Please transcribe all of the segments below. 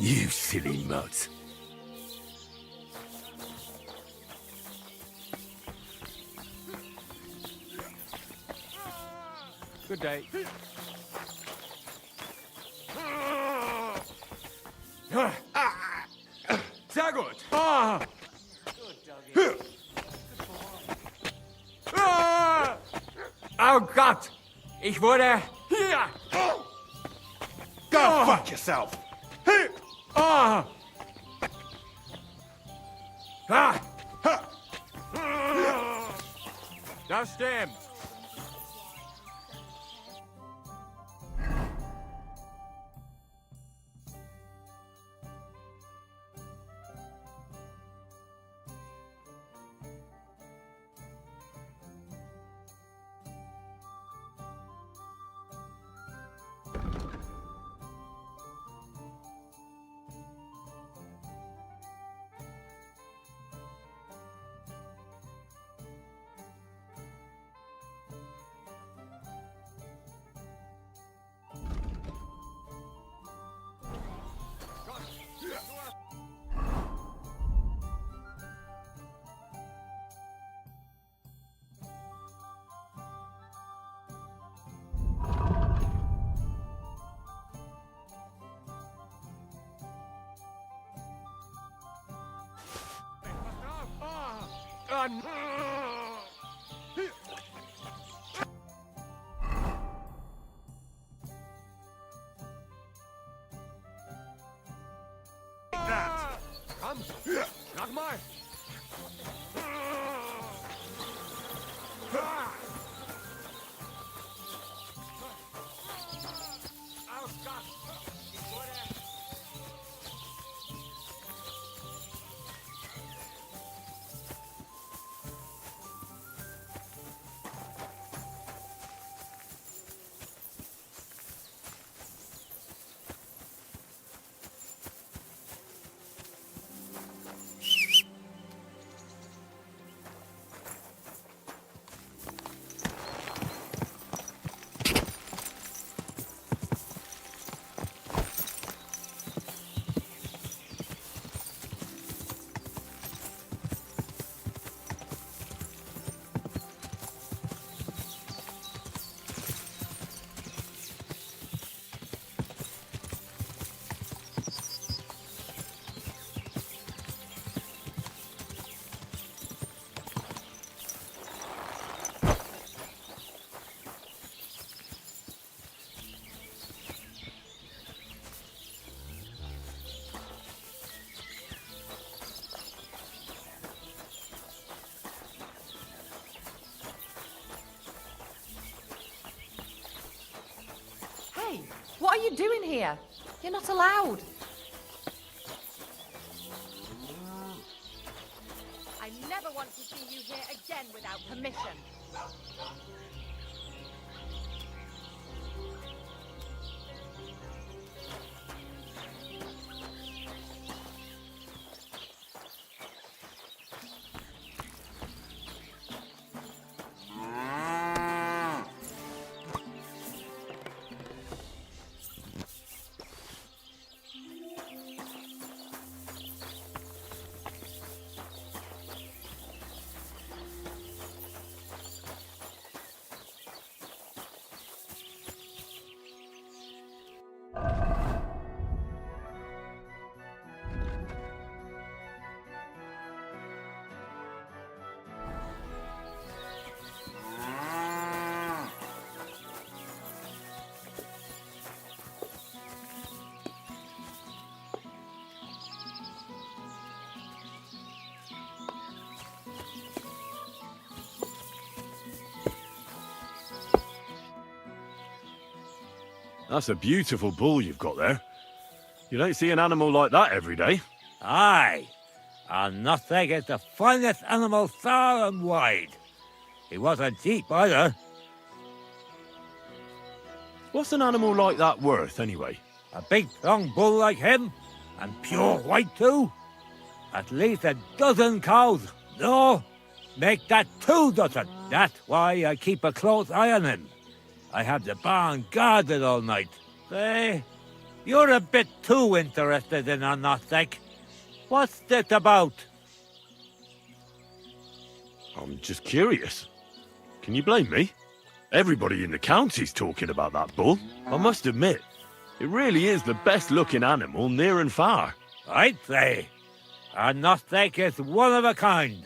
You silly mutt. Good day. Sehr gut. Oh Gott! Ich wurde... Hier! Go fuck yourself. Ah! Ah! Das stimmt. Komm, nochmal. Oh Gott, ich wurde... Hey, what are you doing here? You're not allowed. I never want to see you here again without permission. That's a beautiful bull you've got there. You don't see an animal like that every day. Aye, and nothing is the finest animal far and wide. He wasn't cheap either. What's an animal like that worth, anyway? A big, strong bull like him, and pure white too. At least a dozen cows. No, make that 2 dozen. That's why I keep a close eye on him. I have the barn guarded all night. Say, You're a bit too interested in her, Nothek. What's it about? I'm just curious. Can you blame me? Everybody in the county's talking about that bull. I must admit, it really is the best-looking animal near and far. I'd say. Our Nothek is one of a kind.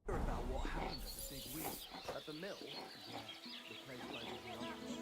About what happened at the big wheel at the mill. Yeah, the place by the office.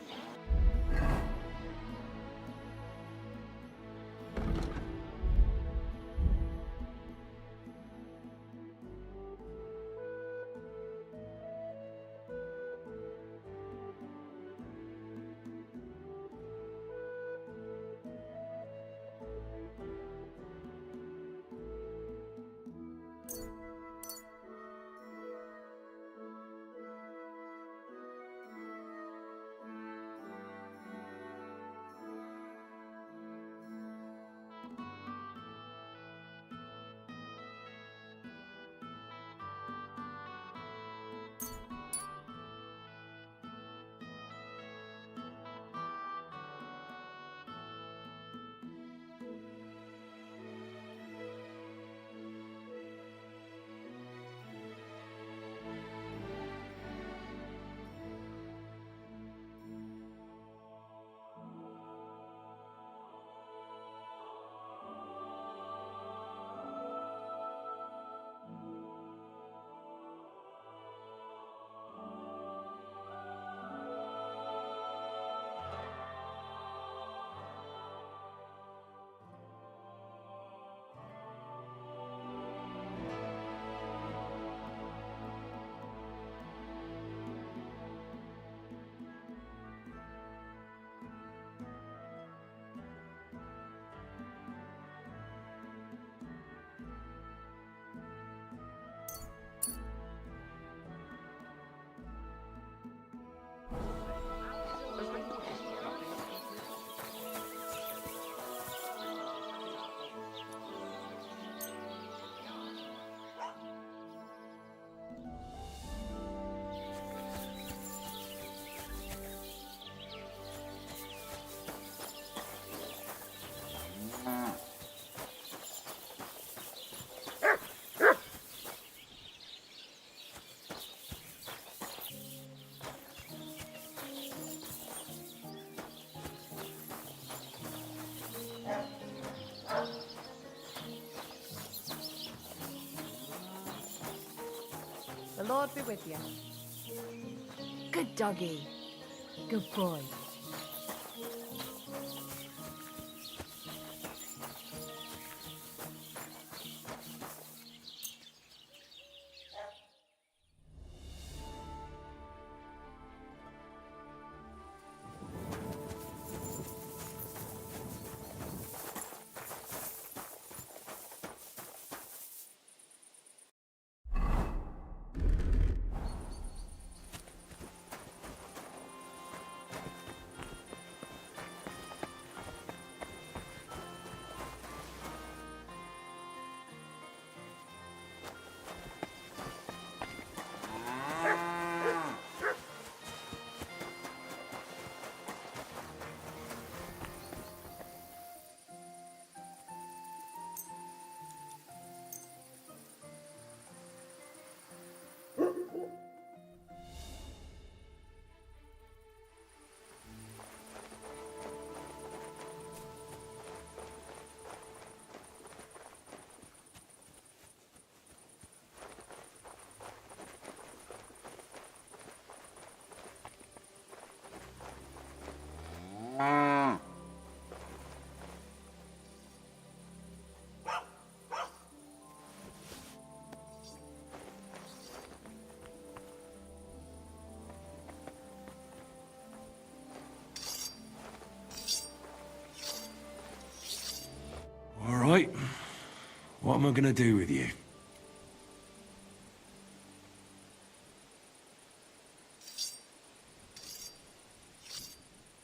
The Lord be with you. Good doggy. Good boy. All right. What am I gonna do with you?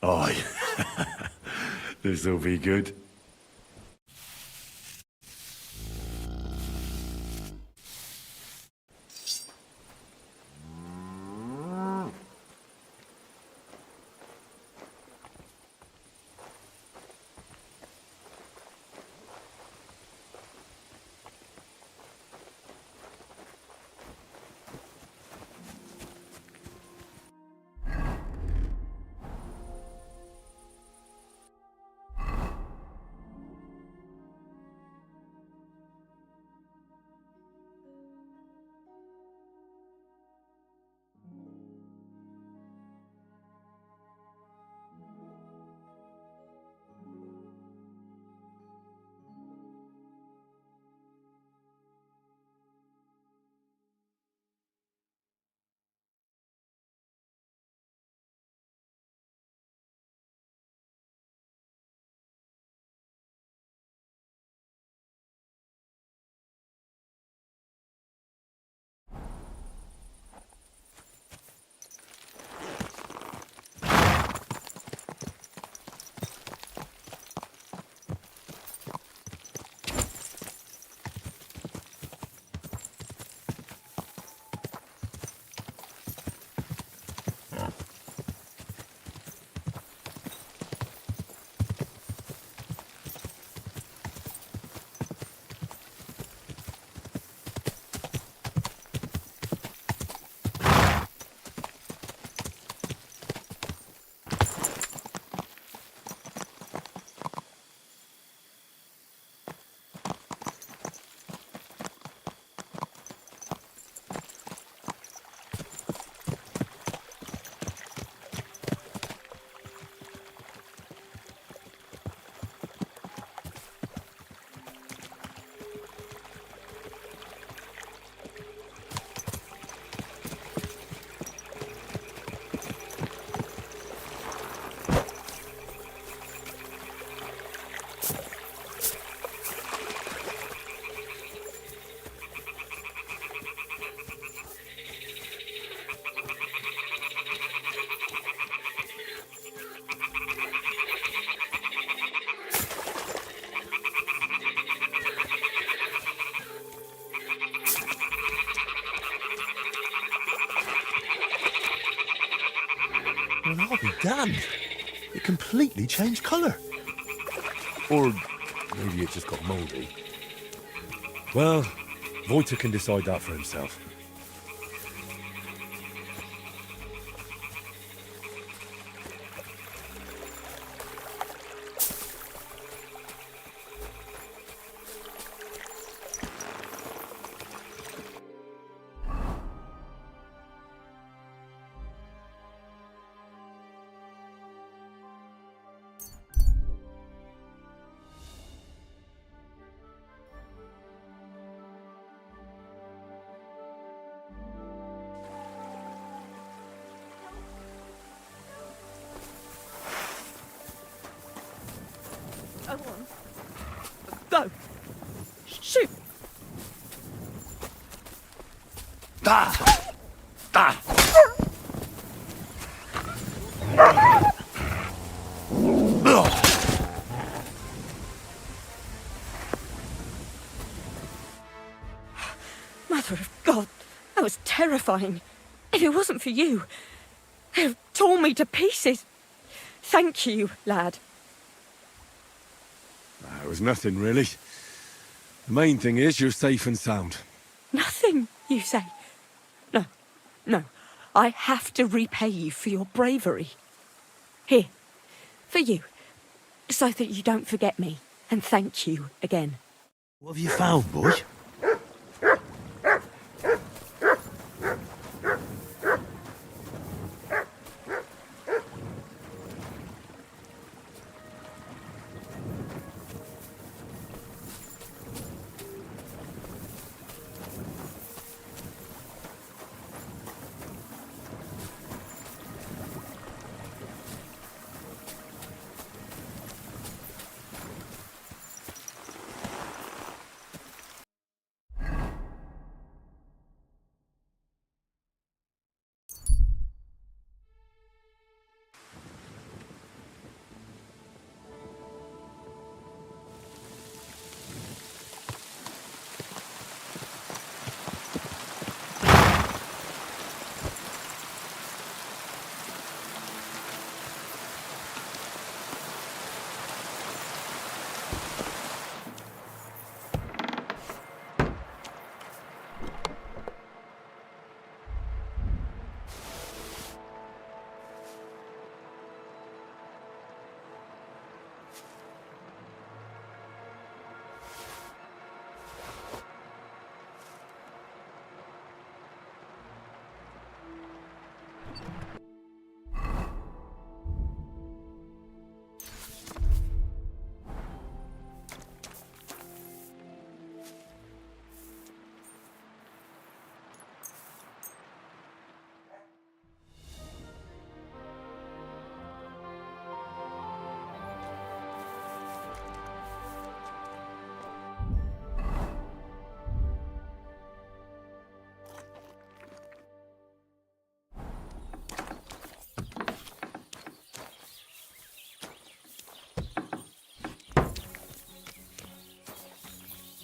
Aye. This'll be good. Well, I'll be damned. It completely changed colour. Or maybe it just got mouldy. Well, Voyta can decide that for himself. Go on. Go. Shoot. Mother of God, that was terrifying. If it wasn't for you, they'd have torn me to pieces. Thank you, lad. It was nothing, really. The main thing is you're safe and sound. Nothing, you say? No, no. I have to repay you for your bravery. Here, for you, so that you don't forget me, and thank you again. What have you found, boy?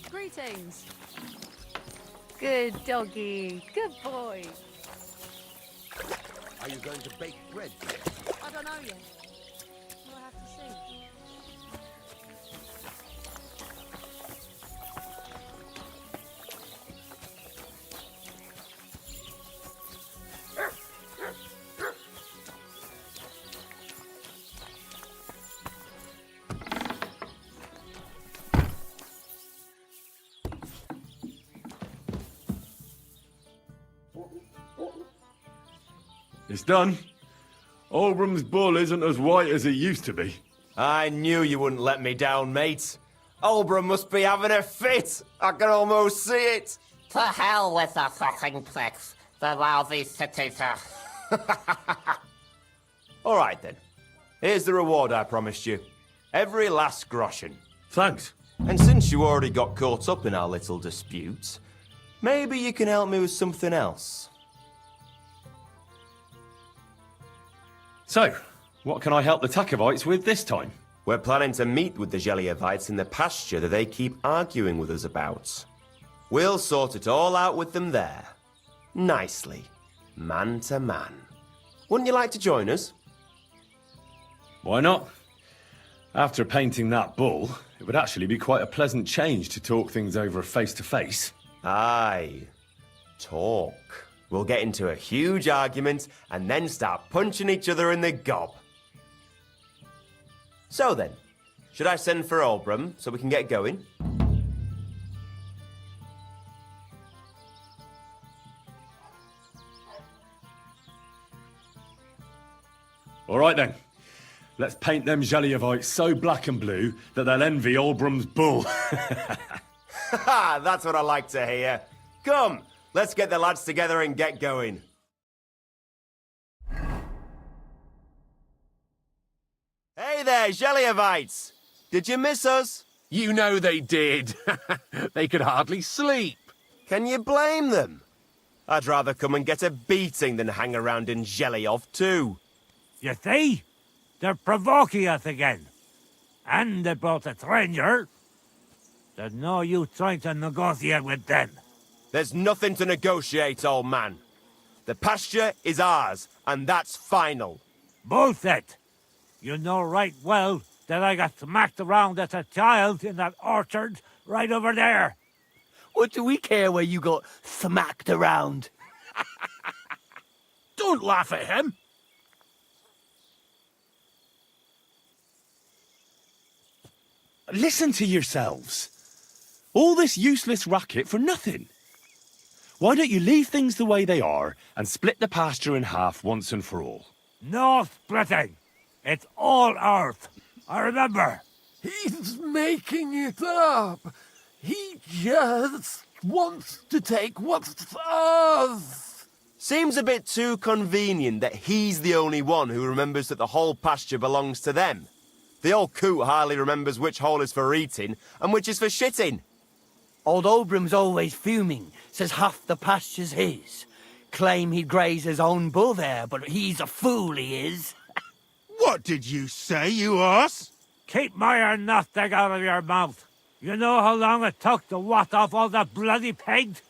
Greetings. Good doggy. Good boy. Are you going to bake bread? I don't know yet. We'll have to see. It's done. Oldbrum's bull isn't as white as it used to be. I knew you wouldn't let me down, mate. Oldbrum must be having a fit. I can almost see it. To hell with the fucking pricks. The lousy cities are... All right, then. Here's the reward I promised you. Every last groschen. Thanks. And since you already got caught up in our little dispute, maybe you can help me with something else. So, what can I help the Takovites with this time? We're planning to meet with the Geliovites in the pasture that they keep arguing with us about. We'll sort it all out with them there. Nicely. Man to man. Wouldn't you like to join us? Why not? After painting that bull, it would actually be quite a pleasant change to talk things over face to face. Aye. Talk. We'll get into a huge argument and then start punching each other in the gob. So then, should I send for Oldbrum so we can get going? All right then. Let's paint them Geliovites so black and blue that they'll envy Oldbrum's bull. Haha, that's what I like to hear. Come, let's get the lads together and get going. Hey there, Geliovites! Did you miss us? You know they did. They could hardly sleep. Can you blame them? I'd rather come and get a beating than hang around in Geliov too. You see? They're provoking us again. And they brought a stranger. There's no use trying to negotiate with them. There's nothing to negotiate, old man. The pasture is ours, and that's final. Bullshit! You know right well that I got smacked around as a child in that orchard right over there. What do we care where you got smacked around? Don't laugh at him. Listen to yourselves. All this useless racket for nothing. Why don't you leave things the way they are and split the pasture in half once and for all? No splitting. It's all ours. I remember. He's making it up. He just wants to take what's ours. Seems a bit too convenient that he's the only one who remembers that the whole pasture belongs to them. The old coot hardly remembers which hole is for eating and which is for shitting. Old Oldbrum's always fuming, says half the pasture's his. Claim he'd graze his own bull there, but he's a fool, he is. What did you say, you ass? Keep my nothing out of your mouth. You know how long it took to wash off all that bloody paint?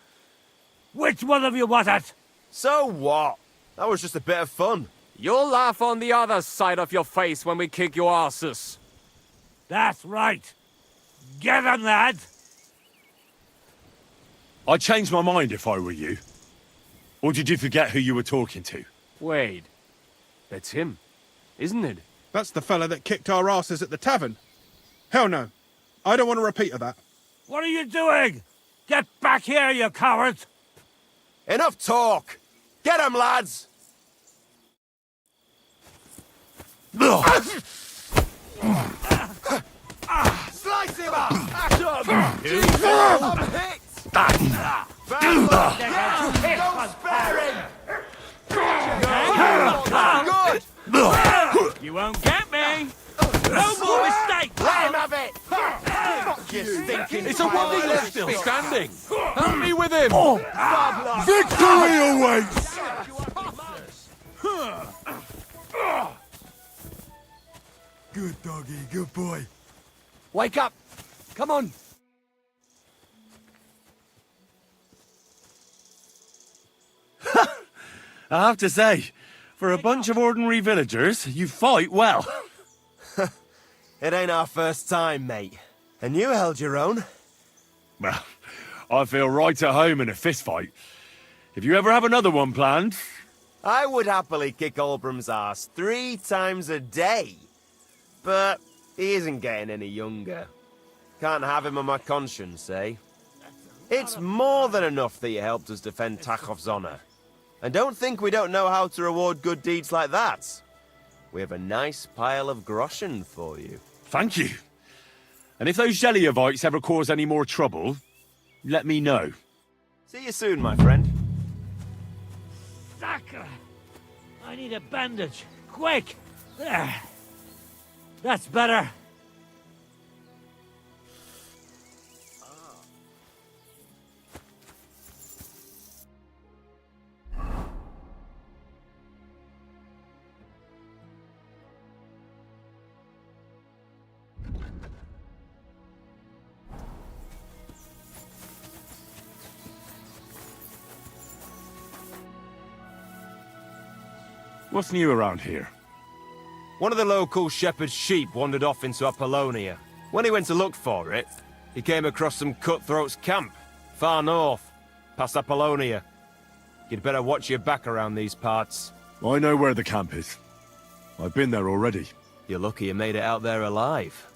Which one of you was it? So what? That was just a bit of fun. You'll laugh on the other side of your face when we kick your asses. That's right. Get him, lad! I'd change my mind if I were you. Or did you forget who you were talking to? Wade. That's him, isn't it? That's the fella that kicked our asses at the tavern. Hell no. I don't want a repeat of that. What are you doing? Get back here, you cowards! Enough talk! Get 'em, lads! Slice him up! I'm hit! Don't spare him! Good! You won't get me! No more mistakes! Let him have it! Fuck you stinking It's a wonder you're still standing. Help me with him. Victory awaits! Good doggy, good boy. Wake up! Come on! I have to say, for a bunch of ordinary villagers, you fight well. It ain't our first time, mate. And you held your own. Well, I feel right at home in a fistfight. If you ever have another one planned... I would happily kick Olbram's ass 3 times a day. But he isn't getting any younger. Can't have him on my conscience, eh? It's more than enough that you helped us defend Tachov's honor. And don't think we don't know how to reward good deeds like that. We have a nice pile of groschen for you. Thank you. And if those Jelliavites ever cause any more trouble, let me know. See you soon, my friend. Sucker! I need a bandage. Quick! There. That's better. What's new around here? One of the local shepherd's sheep wandered off into Apollonia. When he went to look for it, he came across some cutthroats' camp, far north, past Apollonia. You'd better watch your back around these parts. I know where the camp is. I've been there already. You're lucky you made it out there alive.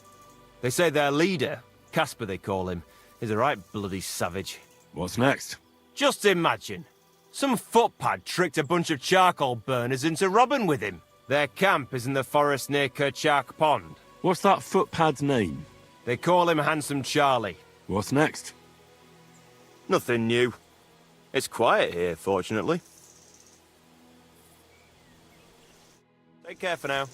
They say their leader, Casper they call him, is a right bloody savage. What's next? Just imagine. Some footpad tricked a bunch of charcoal burners into robbing with him. Their camp is in the forest near Kerchak Pond. What's that footpad's name? They call him Handsome Charlie. What's next? Nothing new. It's quiet here, fortunately. Take care for now.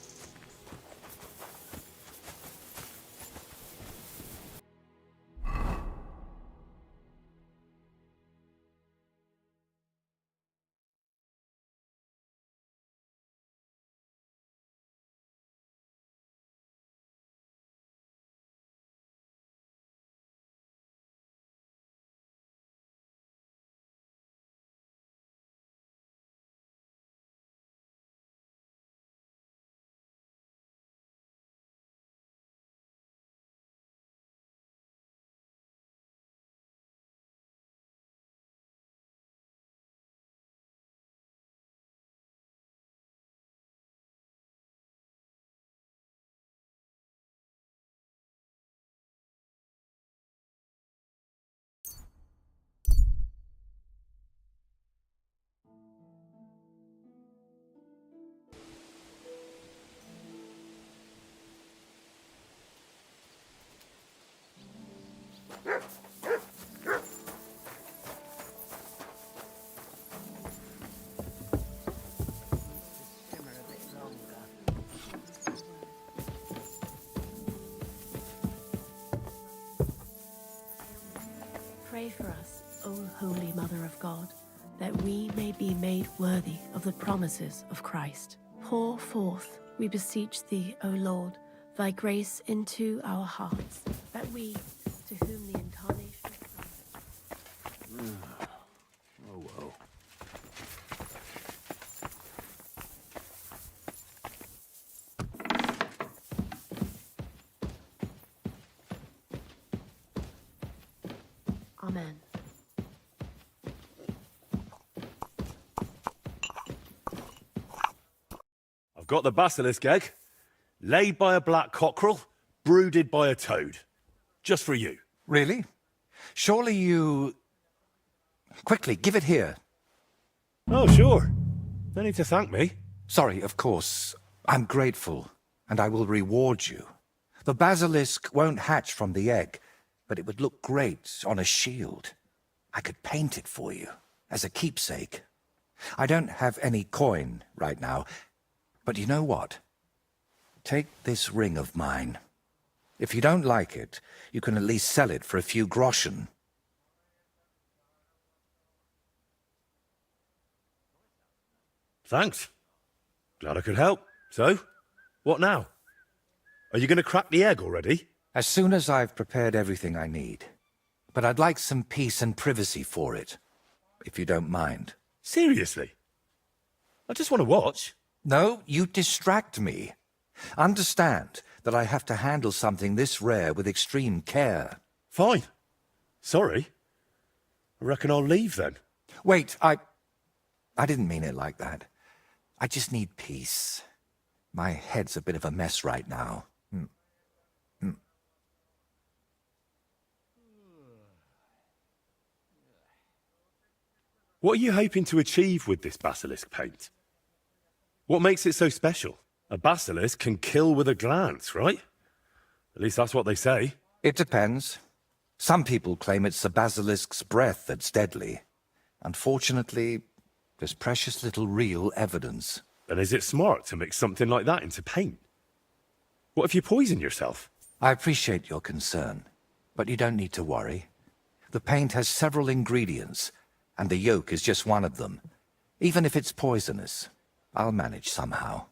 Pray for us, O Holy Mother of God, that we may be made worthy of the promises of Christ. Pour forth, we beseech thee, O Lord, thy grace into our hearts, that we, to whom the incarnation of Christ... Oh, well. Amen. I've got the basilisk egg, laid by a black cockerel, brooded by a toad. Just for you. Really? Surely you... Quickly, give it here. Oh, sure. No need to thank me. Sorry, of course. I'm grateful, and I will reward you. The basilisk won't hatch from the egg, but it would look great on a shield. I could paint it for you, as a keepsake. I don't have any coin right now, but you know what? Take this ring of mine. If you don't like it, you can at least sell it for a few groschen. Thanks. Glad I could help. So, what now? Are you going to crack the egg already? As soon as I've prepared everything I need. But I'd like some peace and privacy for it, if you don't mind. Seriously? I just want to watch. No, you distract me. Understand that I have to handle something this rare with extreme care. Fine. Sorry. I reckon I'll leave then. Wait, I didn't mean it like that. I just need peace. My head's a bit of a mess right now. What are you hoping to achieve with this basilisk paint? What makes it so special? A basilisk can kill with a glance, right? At least that's what they say. It depends. Some people claim it's the basilisk's breath that's deadly. Unfortunately, there's precious little real evidence. Then is it smart to mix something like that into paint? What if you poison yourself? I appreciate your concern, but you don't need to worry. The paint has several ingredients, and the yolk is just one of them. Even if it's poisonous, I'll manage somehow.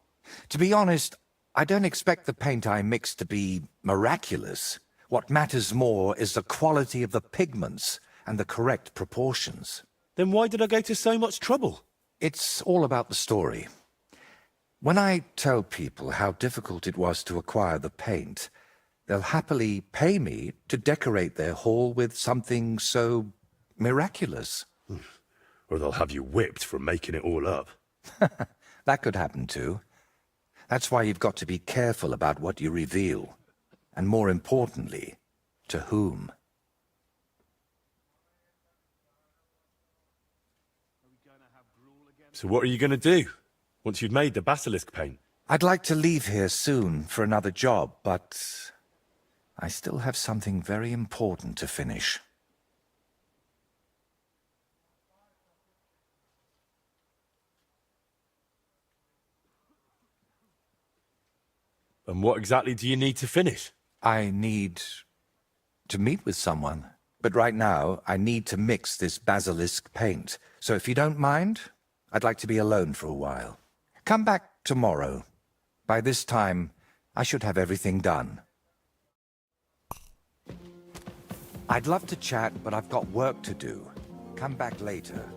To be honest, I don't expect the paint I mix to be miraculous. What matters more is the quality of the pigments and the correct proportions. Then why did I go to so much trouble? It's all about the story. When I tell people how difficult it was to acquire the paint, they'll happily pay me to decorate their hall with something so miraculous. Or they'll have you whipped for making it all up. That could happen too. That's why you've got to be careful about what you reveal. And more importantly, to whom. So what are you going to do, once you've made the basilisk paint? I'd like to leave here soon for another job, but I still have something very important to finish. And what exactly do you need to finish? I need to meet with someone. But right now, I need to mix this basilisk paint. So if you don't mind, I'd like to be alone for a while. Come back tomorrow. By this time, I should have everything done. I'd love to chat, but I've got work to do. Come back later.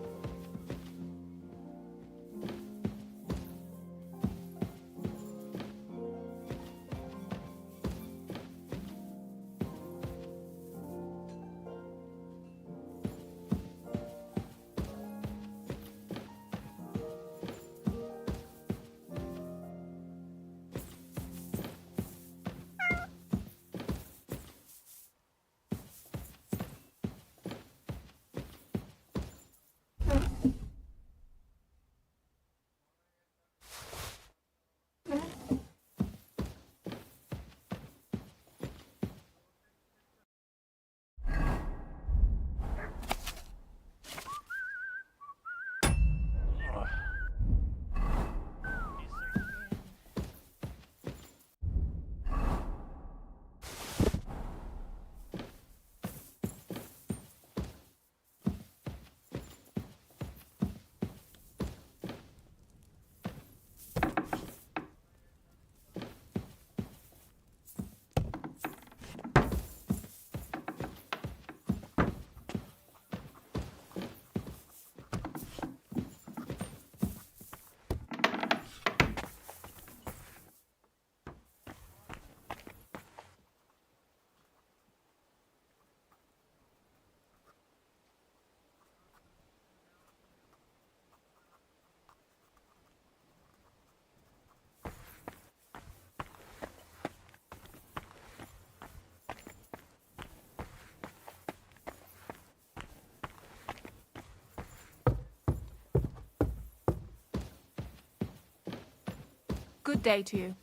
Good day to you.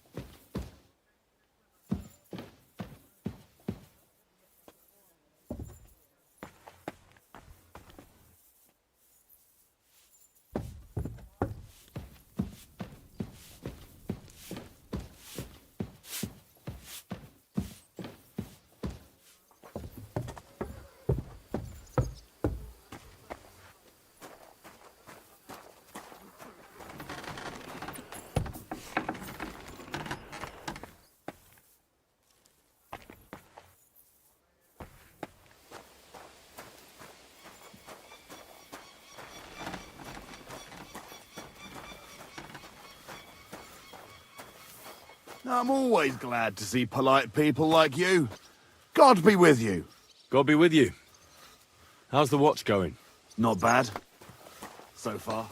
I'm always glad to see polite people like you. God be with you. God be with you. How's the watch going? Not bad. So far.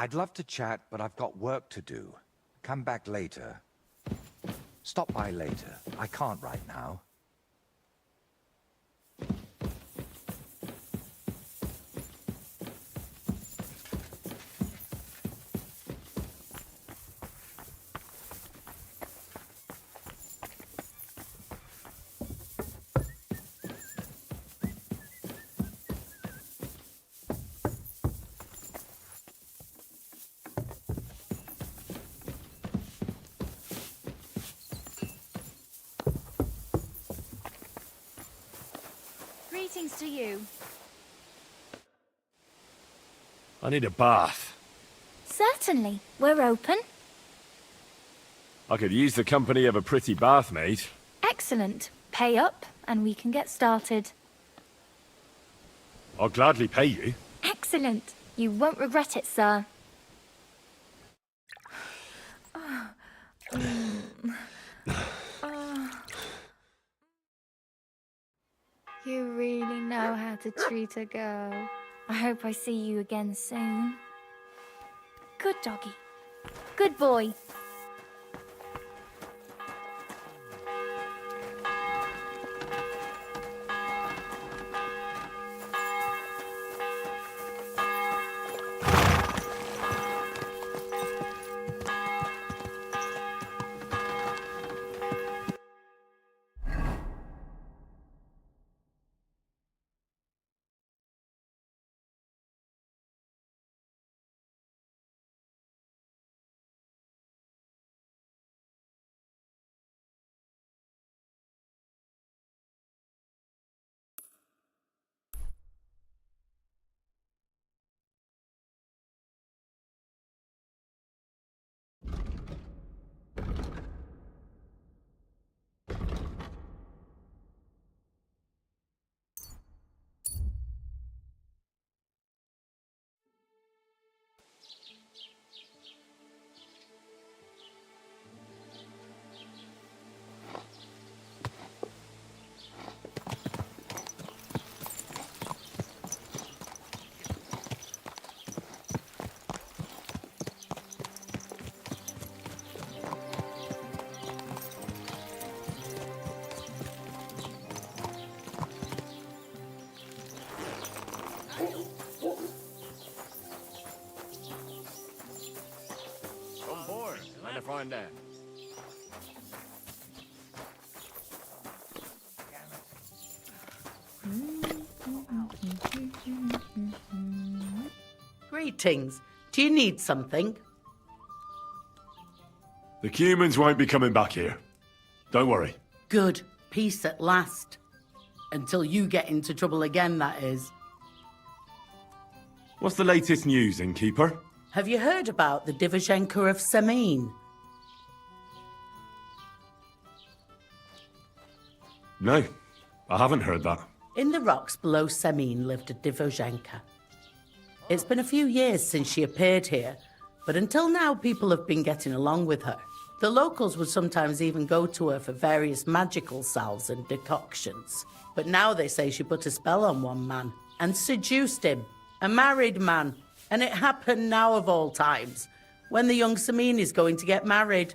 I'd love to chat, but I've got work to do. Come back later. Stop by later. I can't right now. Greetings to you. I need a bath. Certainly. We're open. I could use the company of a pretty bath maid. Excellent. Pay up, and we can get started. I'll gladly pay you. Excellent. You won't regret it, sir. You really know how to treat a girl. I hope I see you again soon. Good doggy. Good boy. to find out. Greetings. Do you need something? The humans won't be coming back here. Don't worry. Good. Peace at last. Until you get into trouble again, that is. What's the latest news, innkeeper? Have you heard about the Divizhenka of Semin? No, I haven't heard that. In the rocks below Semin lived a Divizhenka. It's been a few years since she appeared here, but until now people have been getting along with her. The locals would sometimes even go to her for various magical salves and decoctions. But now they say she put a spell on one man and seduced him, a married man. And it happened now of all times, when the young Semin is going to get married.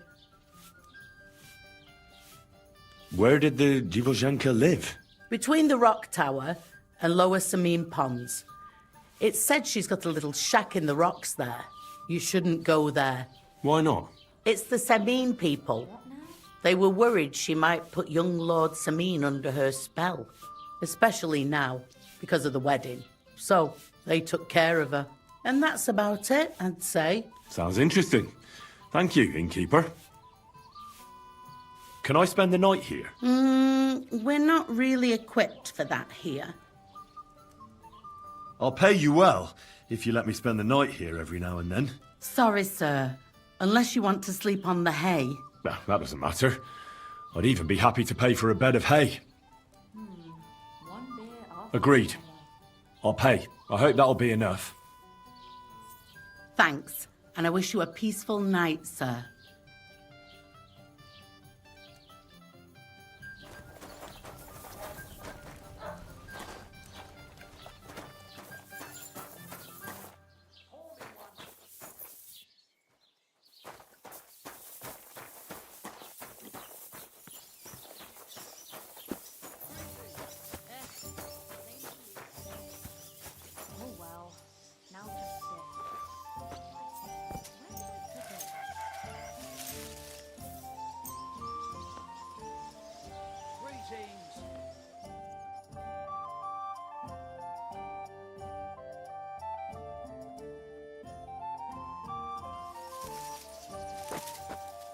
Where did the Divozhenka live? Between the rock tower and Lower Semin ponds. It's said she's got a little shack in the rocks there. You shouldn't go there. Why not? It's the Semin people. They were worried she might put young Lord Semin under her spell, especially now, because of the wedding. So they took care of her. And that's about it, I'd say. Sounds interesting. Thank you, innkeeper. Can I spend the night here? We're not really equipped for that here. I'll pay you well if you let me spend the night here every now and then. Sorry, sir. Unless you want to sleep on the hay. Well, that doesn't matter. I'd even be happy to pay for a bed of hay. Agreed. I'll pay. I hope that'll be enough. Thanks, and I wish you a peaceful night, sir.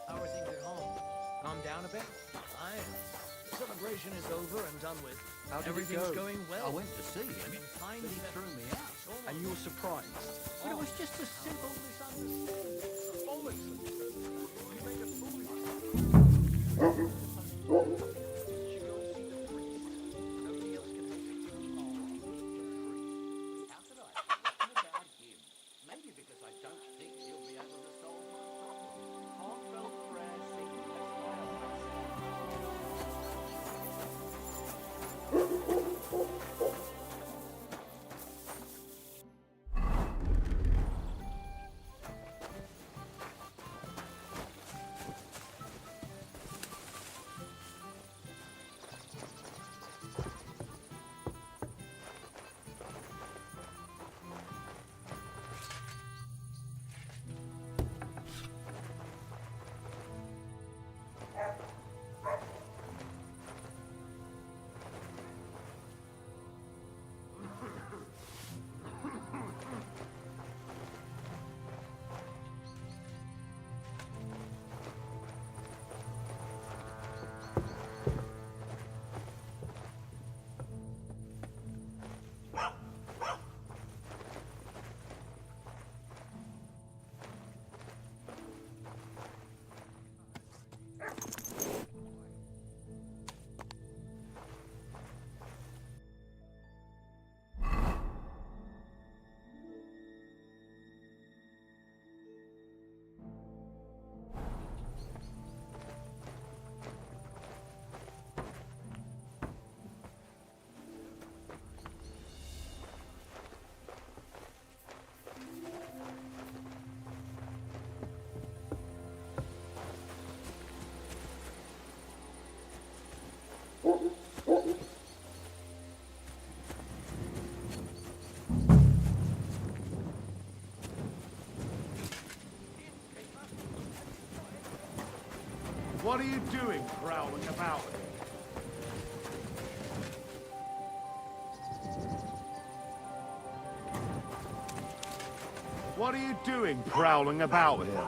How are things at home? Calm down a bit? Fine. The celebration is over and done with. How did it Everything's go? going well. I went to see him, Finally but he threw me out. And you were surprised. But it was just a simple misunderstanding. Bollocks. You made a foolish Maybe because I don't think you'll be able to solve my problem. Heartfelt prayer seeking What are you doing prowling about? What are you doing prowling about here?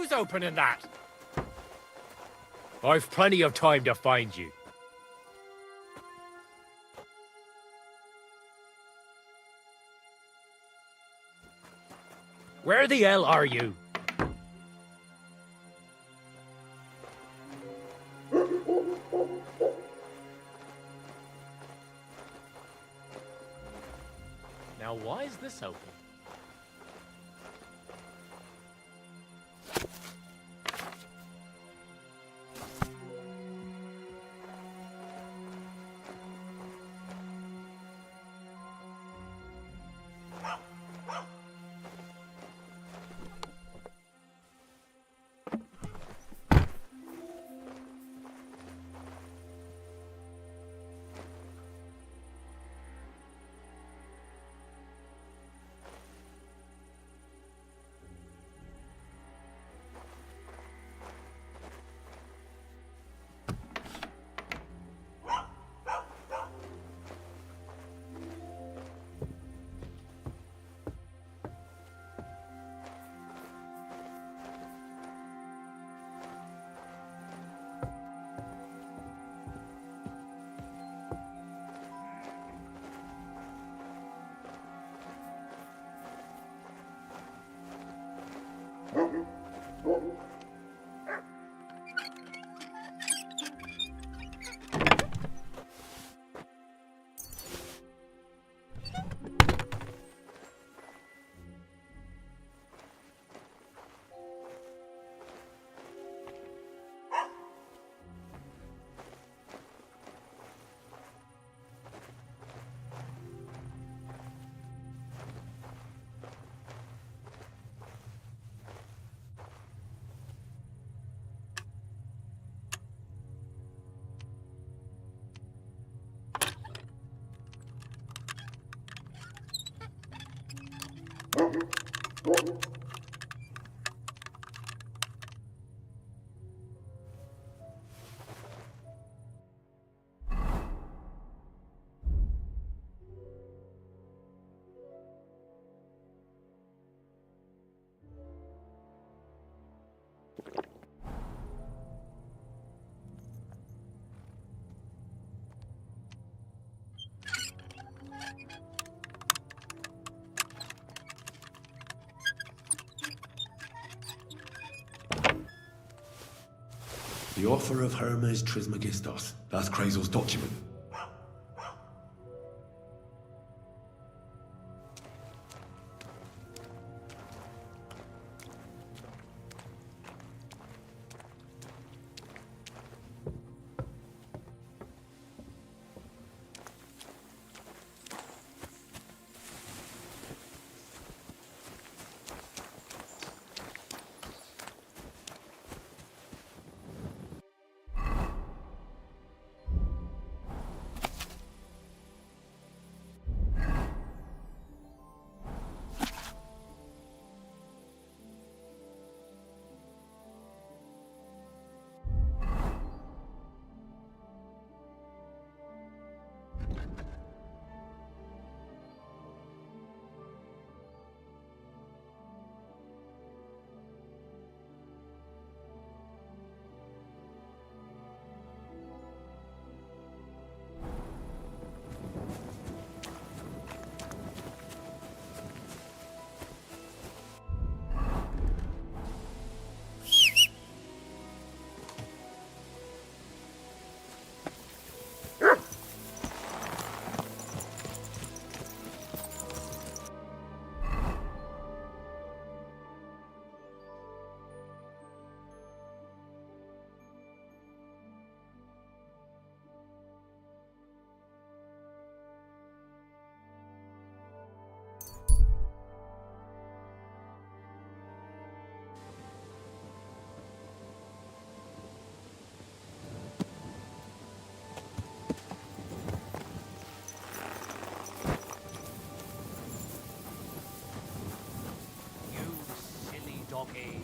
Who's opening that? I've plenty of time to find you. Where the hell are you? Now, why is this open? The offer of Hermes Trismegistos. That's Crazel's document. doggy.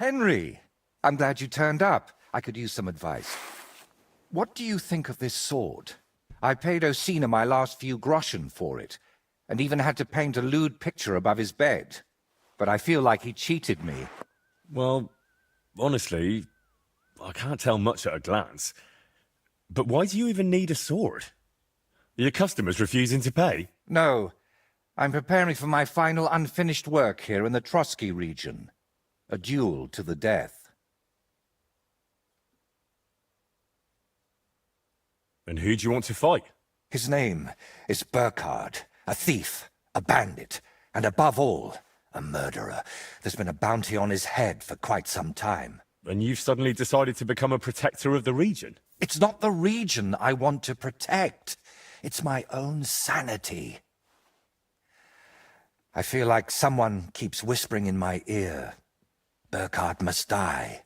Henry, I'm glad you turned up. I could use some advice. What do you think of this sword? I paid Osina my last few groschen for it, and even had to paint a lewd picture above his bed. But I feel like he cheated me. Well, honestly, I can't tell much at a glance. But why do you even need a sword? Are your customers refusing to pay? No, I'm preparing for my final unfinished work here in the Trotsky region. A duel to the death. And who do you want to fight? His name is Burkhard, a thief, a bandit, and above all, a murderer. There's been a bounty on his head for quite some time. And you've suddenly decided to become a protector of the region? It's not the region I want to protect. It's my own sanity. I feel like someone keeps whispering in my ear, Burkhard must die.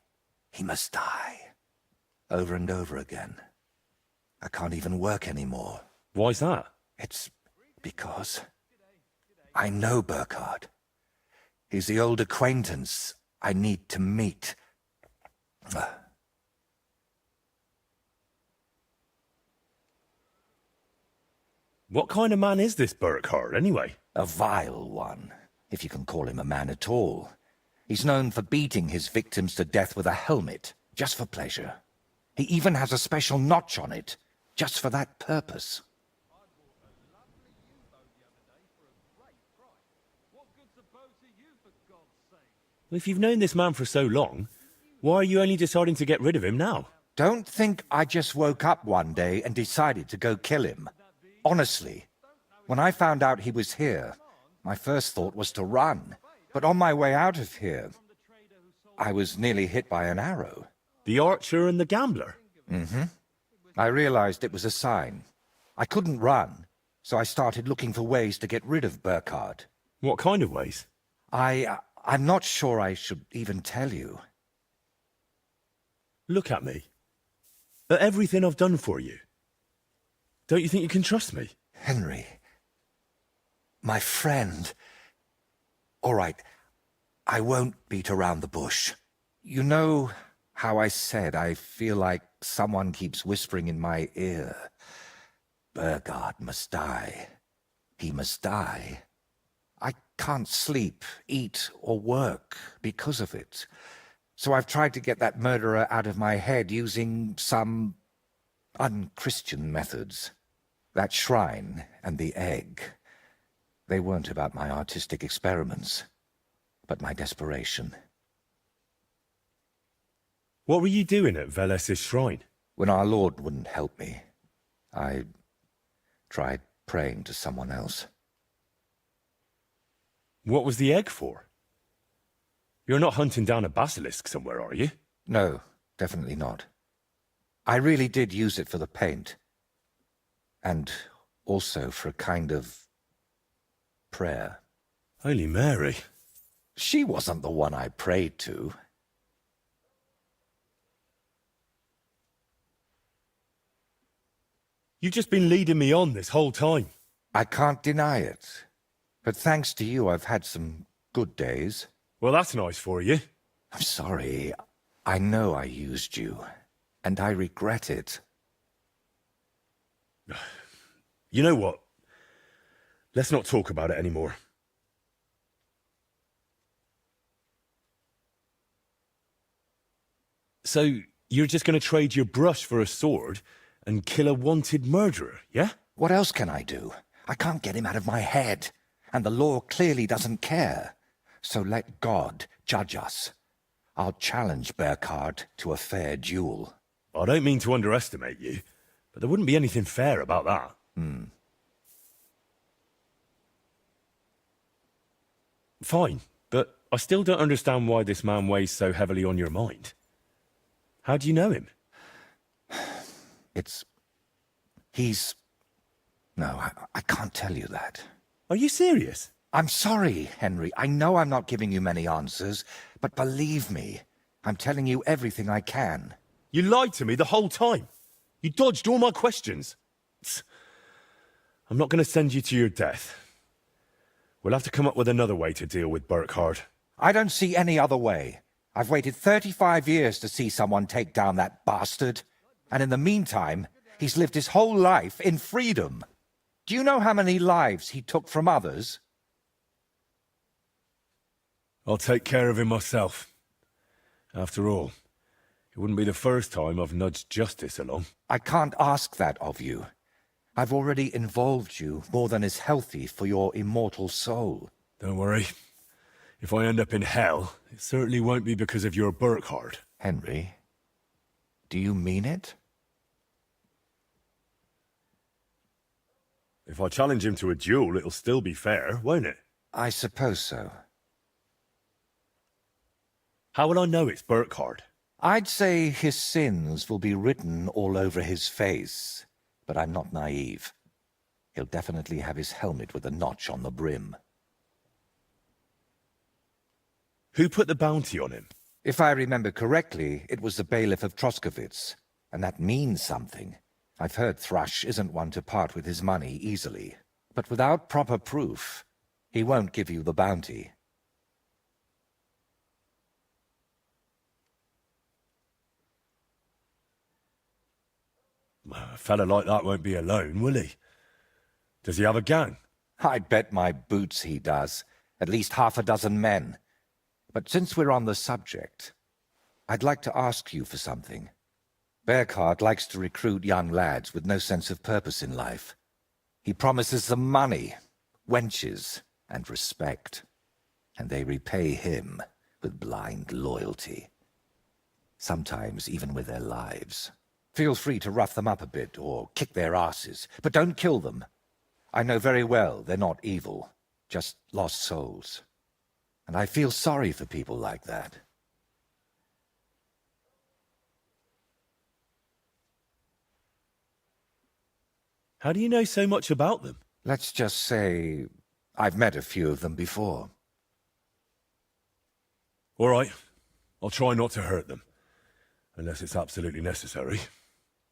He must die. Over and over again. I can't even work anymore. Why's that? It's because I know Burkhard. He's the old acquaintance I need to meet. What kind of man is this Burkhard, anyway? A vile one, if you can call him a man at all. He's known for beating his victims to death with a helmet, just for pleasure. He even has a special notch on it, just for that purpose. If you've known this man for so long, why are you only deciding to get rid of him now? Don't think I just woke up one day and decided to go kill him. Honestly, when I found out he was here, my first thought was to run. But on my way out of here, I was nearly hit by an arrow. The archer and the gambler? Mm-hmm. I realized it was a sign. I couldn't run, so I started looking for ways to get rid of Burkhard. What kind of ways? I'm not sure I should even tell you. Look at me. At everything I've done for you. Don't you think you can trust me? Henry. My friend. All right, I won't beat around the bush. You know how I said I feel like someone keeps whispering in my ear, Burkhard must die. He must die. I can't sleep, eat, or work because of it. So I've tried to get that murderer out of my head using some unchristian methods. That shrine and the egg, they weren't about my artistic experiments, but my desperation. What were you doing at Veles's shrine? When our Lord wouldn't help me, I tried praying to someone else. What was the egg for? You're not hunting down a basilisk somewhere, are you? No, definitely not. I really did use it for the paint. And also for a kind of prayer. Holy Mary. She wasn't the one I prayed to. You've just been leading me on this whole time. I can't deny it. But thanks to you, I've had some good days. Well, that's nice for you. I'm sorry. I know I used you. And I regret it. You know what? Let's not talk about it anymore. So, you're just going to trade your brush for a sword and kill a wanted murderer, yeah? What else can I do? I can't get him out of my head. And the law clearly doesn't care. So let God judge us. I'll challenge Burkhard to a fair duel. I don't mean to underestimate you, but there wouldn't be anything fair about that. Fine, but I still don't understand why this man weighs so heavily on your mind. How do you know him? No, I can't tell you that. Are you serious? I'm sorry, Henry. I know I'm not giving you many answers, but believe me, I'm telling you everything I can. You lied to me the whole time. You dodged all my questions. I'm not going to send you to your death. We'll have to come up with another way to deal with Burkhard. I don't see any other way. I've waited 35 years to see someone take down that bastard. And in the meantime, he's lived his whole life in freedom. Do you know how many lives he took from others? I'll take care of him myself. After all, it wouldn't be the first time I've nudged justice along. I can't ask that of you. I've already involved you more than is healthy for your immortal soul. Don't worry. If I end up in hell, it certainly won't be because of your Burkhardt. Henry, do you mean it? If I challenge him to a duel, it'll still be fair, won't it? I suppose so. How will I know it's Burkhardt? I'd say his sins will be written all over his face, but I'm not naive. He'll definitely have his helmet with a notch on the brim. Who put the bounty on him? If I remember correctly, it was the bailiff of Troskowitz, and that means something. I've heard Thrush isn't one to part with his money easily, but without proper proof, he won't give you the bounty. A fella like that won't be alone, will he? Does he have a gang? I'd bet my boots he does. At least half a dozen men. But since we're on the subject, I'd like to ask you for something. Burkhardt likes to recruit young lads with no sense of purpose in life. He promises them money, wenches, and respect. And they repay him with blind loyalty. Sometimes even with their lives. Feel free to rough them up a bit or kick their asses, but don't kill them. I know very well they're not evil, just lost souls. And I feel sorry for people like that. How do you know so much about them? Let's just say I've met a few of them before. All right. I'll try not to hurt them. Unless it's absolutely necessary.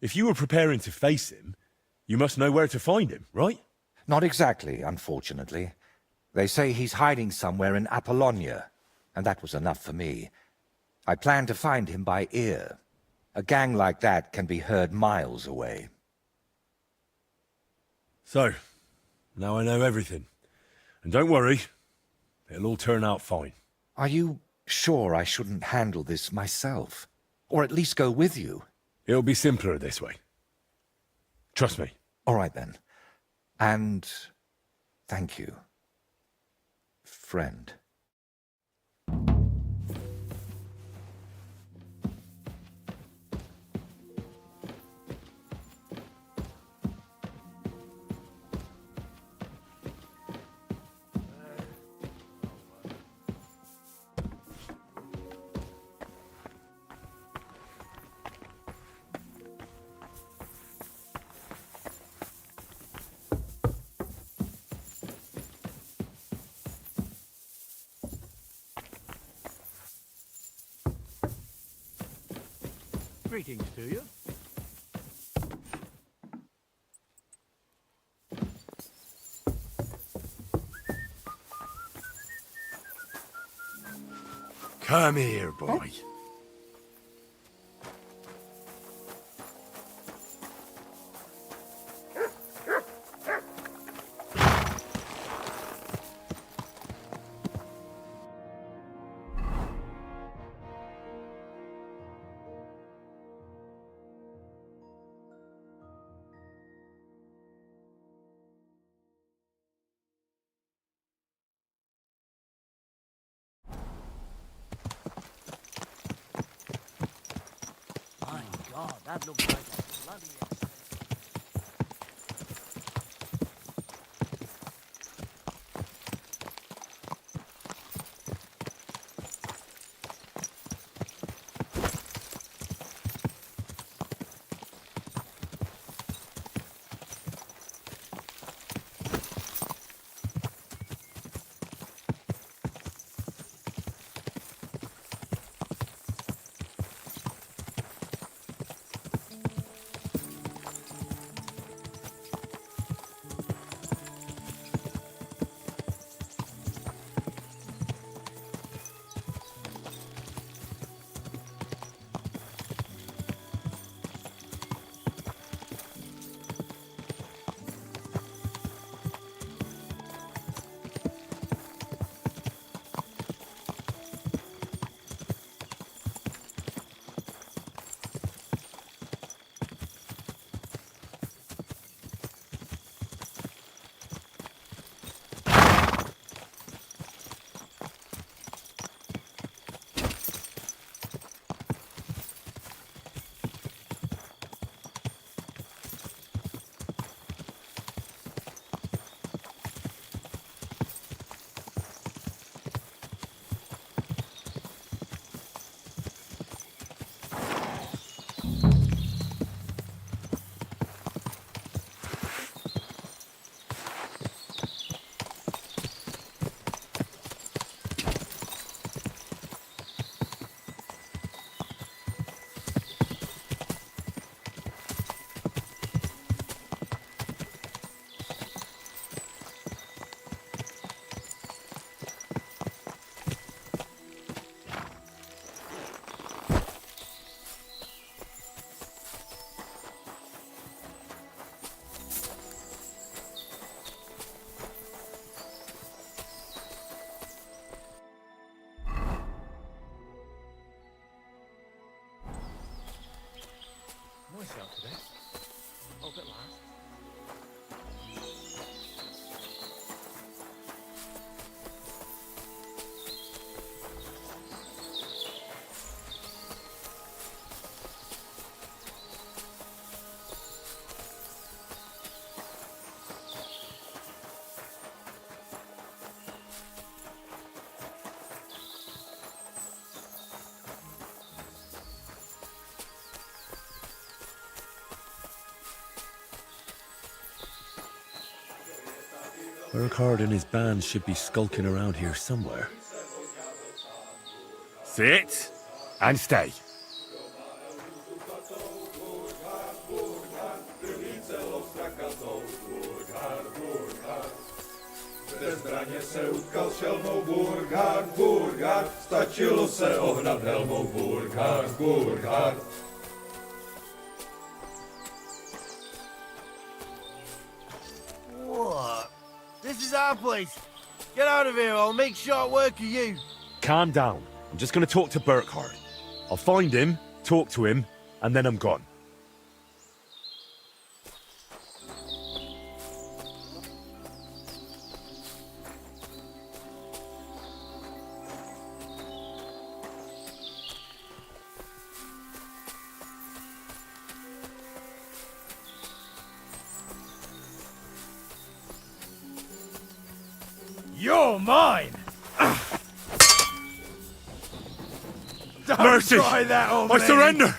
If you were preparing to face him, you must know where to find him, right? Not exactly, unfortunately. They say he's hiding somewhere in Apollonia, and that was enough for me. I plan to find him by ear. A gang like that can be heard miles away. So, now I know everything. And don't worry, it'll all turn out fine. Are you sure I shouldn't handle this myself? Or at least go with you? It'll be simpler this way. Trust me. All right, then. And thank you, friend. Greetings to you. Come here, boy. My God, that looks like a bloody... a shout for this. Oh, at last. Burkhard and his band should be skulking around here somewhere. Sit and stay. Bezbraně se utkal s šelmou Burkhard, Burkhard, stačilo se ohnat helmou Burkhard, Burkhard. What? This is our place. Get out of here, I'll make short work of you. Calm down. I'm just going to talk to Burkhard. I'll find him, talk to him, and then I'm gone. You're mine! Don't Mercy! try that on I me. surrender!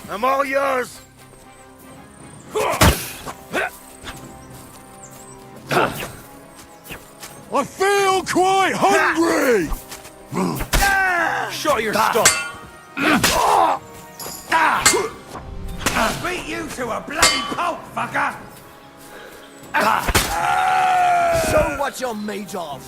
I'm all yours! I feel quite hungry! Shut your stuff! Beat you to a bloody pulp, fucker! Show what you're made of!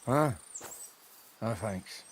Huh? No thanks.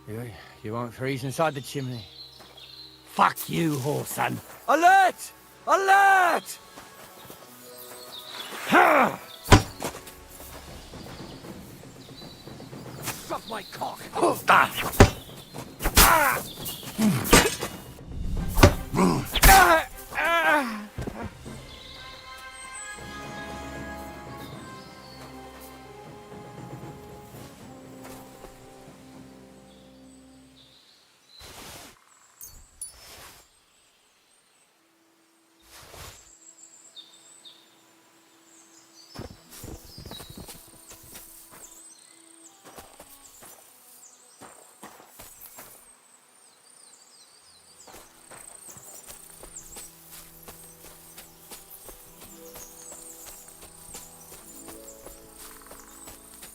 You won't freeze inside the chimney. Fuck you, whoreson. Alert! Alert! Ha! Suck my cock.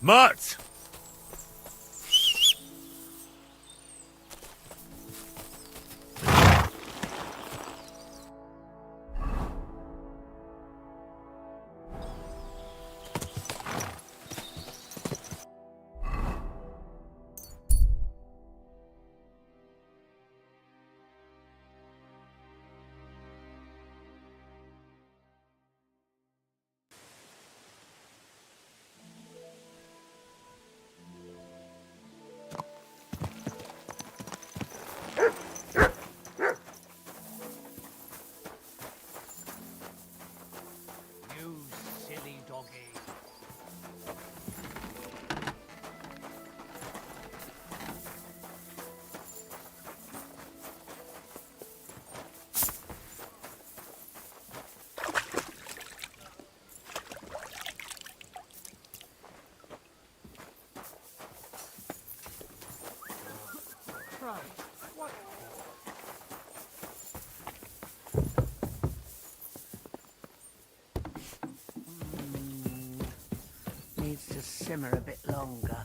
Mutt! You silly doggy. Needs to simmer a bit longer.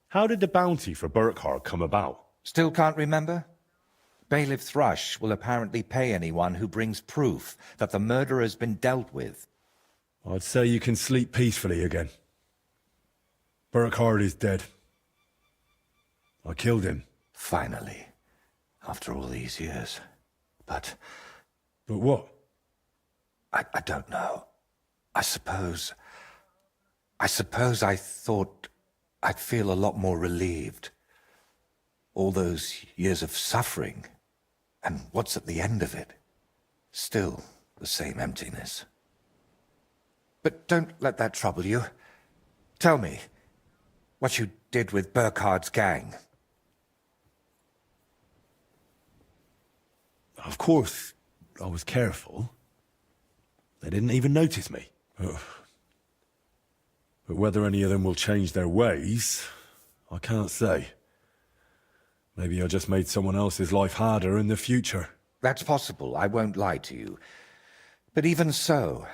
How did the bounty for Burkhard come about? Still can't remember? Bailiff Thrush will apparently pay anyone who brings proof that the murder has been dealt with. I'd say you can sleep peacefully again. Burkhard is dead. I killed him. Finally. After all these years. But what? I don't know. I suppose I thought I'd feel a lot more relieved. All those years of suffering, and what's at the end of it? Still the same emptiness. But don't let that trouble you. Tell me what you did with Burkhard's gang. Of course, I was careful. They didn't even notice me. But whether any of them will change their ways, I can't say. Maybe I just made someone else's life harder in the future. That's possible, I won't lie to you. But even so,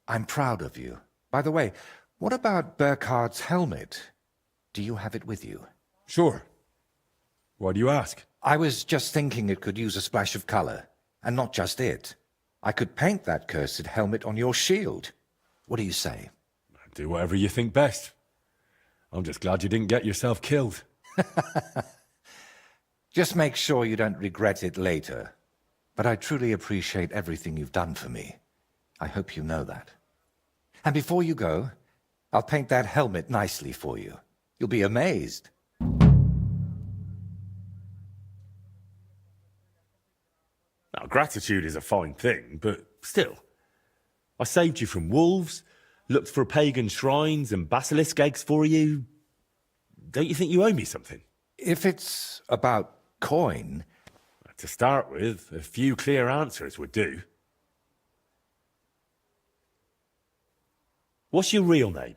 I'm proud of you. By the way, what about Burkhard's helmet? Do you have it with you? Sure. Why do you ask? I was just thinking it could use a splash of color. And not just it. I could paint that cursed helmet on your shield. What do you say? Do whatever you think best. I'm just glad you didn't get yourself killed. Just make sure you don't regret it later. But I truly appreciate everything you've done for me. I hope you know that. And before you go, I'll paint that helmet nicely for you. You'll be amazed. Now, gratitude is a fine thing, but still. I saved you from wolves, looked for pagan shrines and basilisk eggs for you. Don't you think you owe me something? If it's about coin... To start with, a few clear answers would do. What's your real name?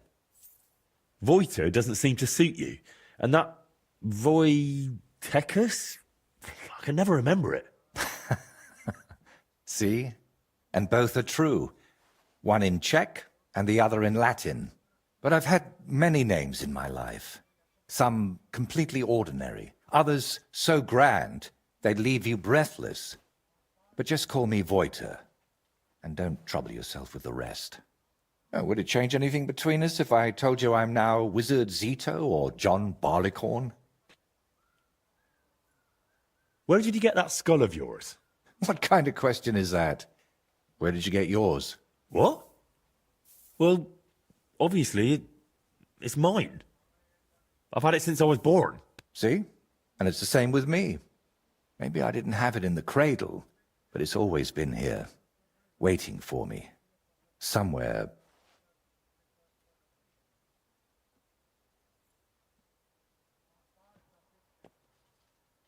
Voyta doesn't seem to suit you. And that Voitecus? I can never remember it. See? And both are true. One in Czech and the other in Latin. But I've had many names in my life. Some completely ordinary. Others so grand they'd leave you breathless. But just call me Voyta. And don't trouble yourself with the rest. Oh, would it change anything between us if I told you I'm now Wizard Zito or John Barleycorn? Where did you get that skull of yours? What kind of question is that? Where did you get yours? What? Well, obviously, it's mine. I've had it since I was born. See? And it's the same with me. Maybe I didn't have it in the cradle, but it's always been here, waiting for me. Somewhere.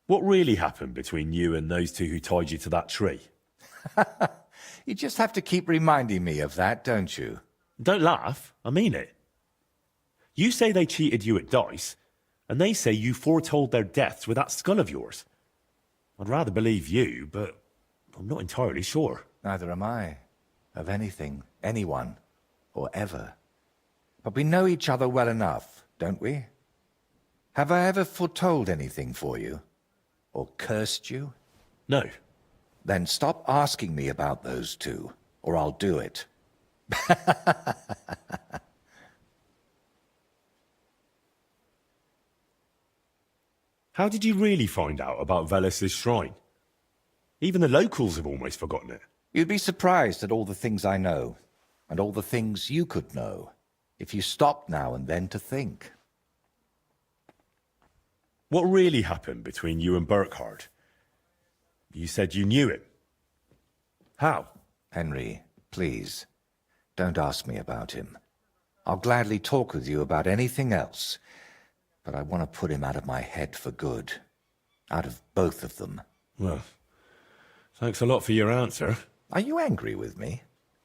What really happened between you and those two who tied you to that tree? You just have to keep reminding me of that, don't you? Don't laugh. I mean it. You say they cheated you at dice, and they say you foretold their deaths with that skull of yours. I'd rather believe you, but I'm not entirely sure. Neither am I. Of anything, anyone, or ever. But we know each other well enough, don't we? Have I ever foretold anything for you? Or cursed you? No. Then stop asking me about those two, or I'll do it. How did you really find out about Velus's shrine? Even the locals have almost forgotten it. You'd be surprised at all the things I know, and all the things you could know, if you stopped now and then to think. What really happened between you and Burkhard? You said you knew him. How? Henry, please, don't ask me about him. I'll gladly talk with you about anything else, but I want to put him out of my head for good. Out of both of them. Well, thanks a lot for your answer. Are you angry with me?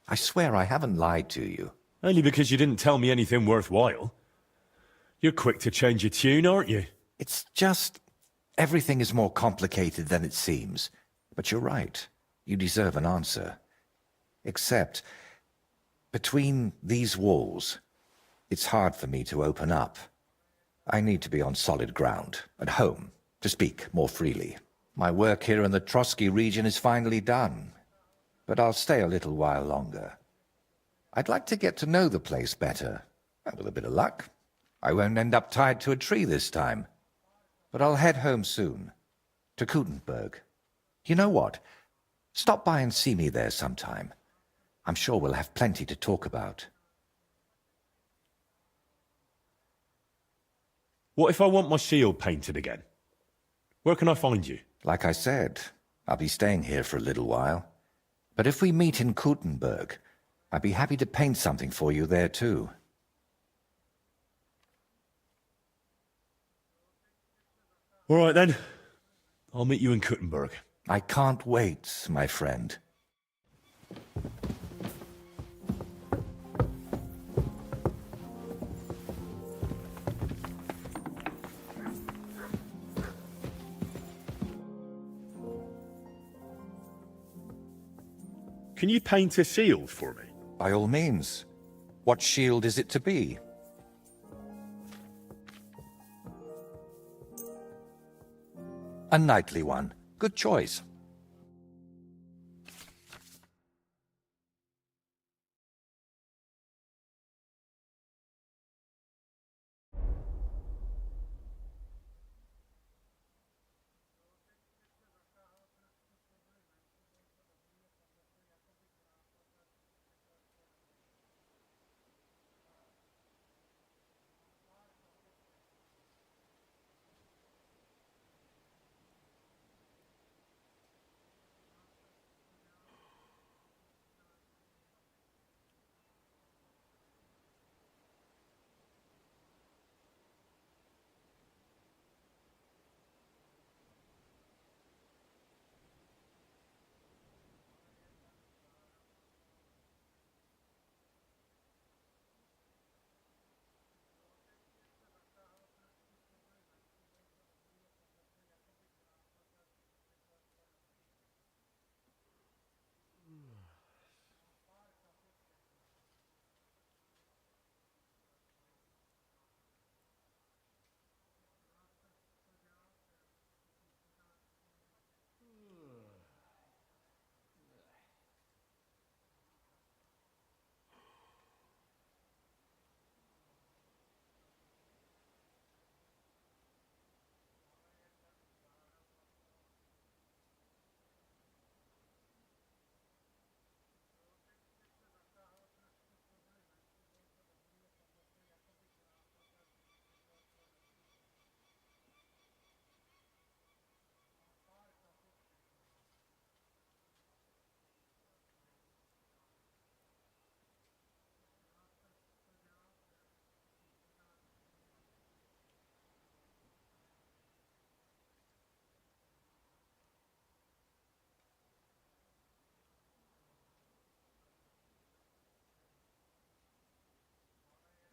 I swear I haven't lied to you. Only because you didn't tell me anything worthwhile. You're quick to change your tune, aren't you? It's just... everything is more complicated than it seems. But you're right. You deserve an answer. Except, between these walls, it's hard for me to open up. I need to be on solid ground, at home, to speak more freely. My work here in the Trotsky region is finally done, but I'll stay a little while longer. I'd like to get to know the place better, and with a bit of luck, I won't end up tied to a tree this time. But I'll head home soon, to Kutenberg. You know what? Stop by and see me there sometime. I'm sure we'll have plenty to talk about. What if I want my shield painted again? Where can I find you? Like I said, I'll be staying here for a little while. But if we meet in Kutenberg, I'd be happy to paint something for you there too. All right then. I'll meet you in Kutenberg. I can't wait, my friend. Can you paint a shield for me? By all means. What shield is it to be? A knightly one. Good choice.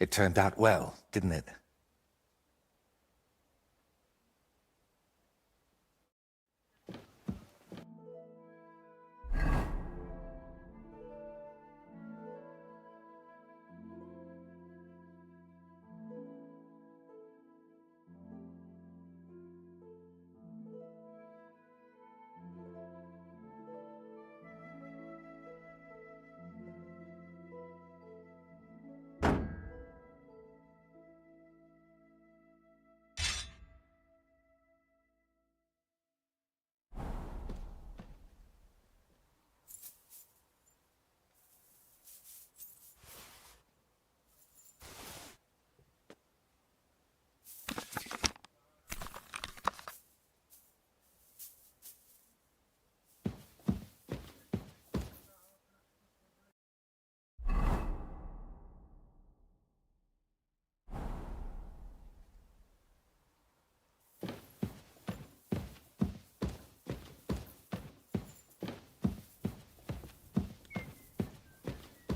It turned out well, didn't it?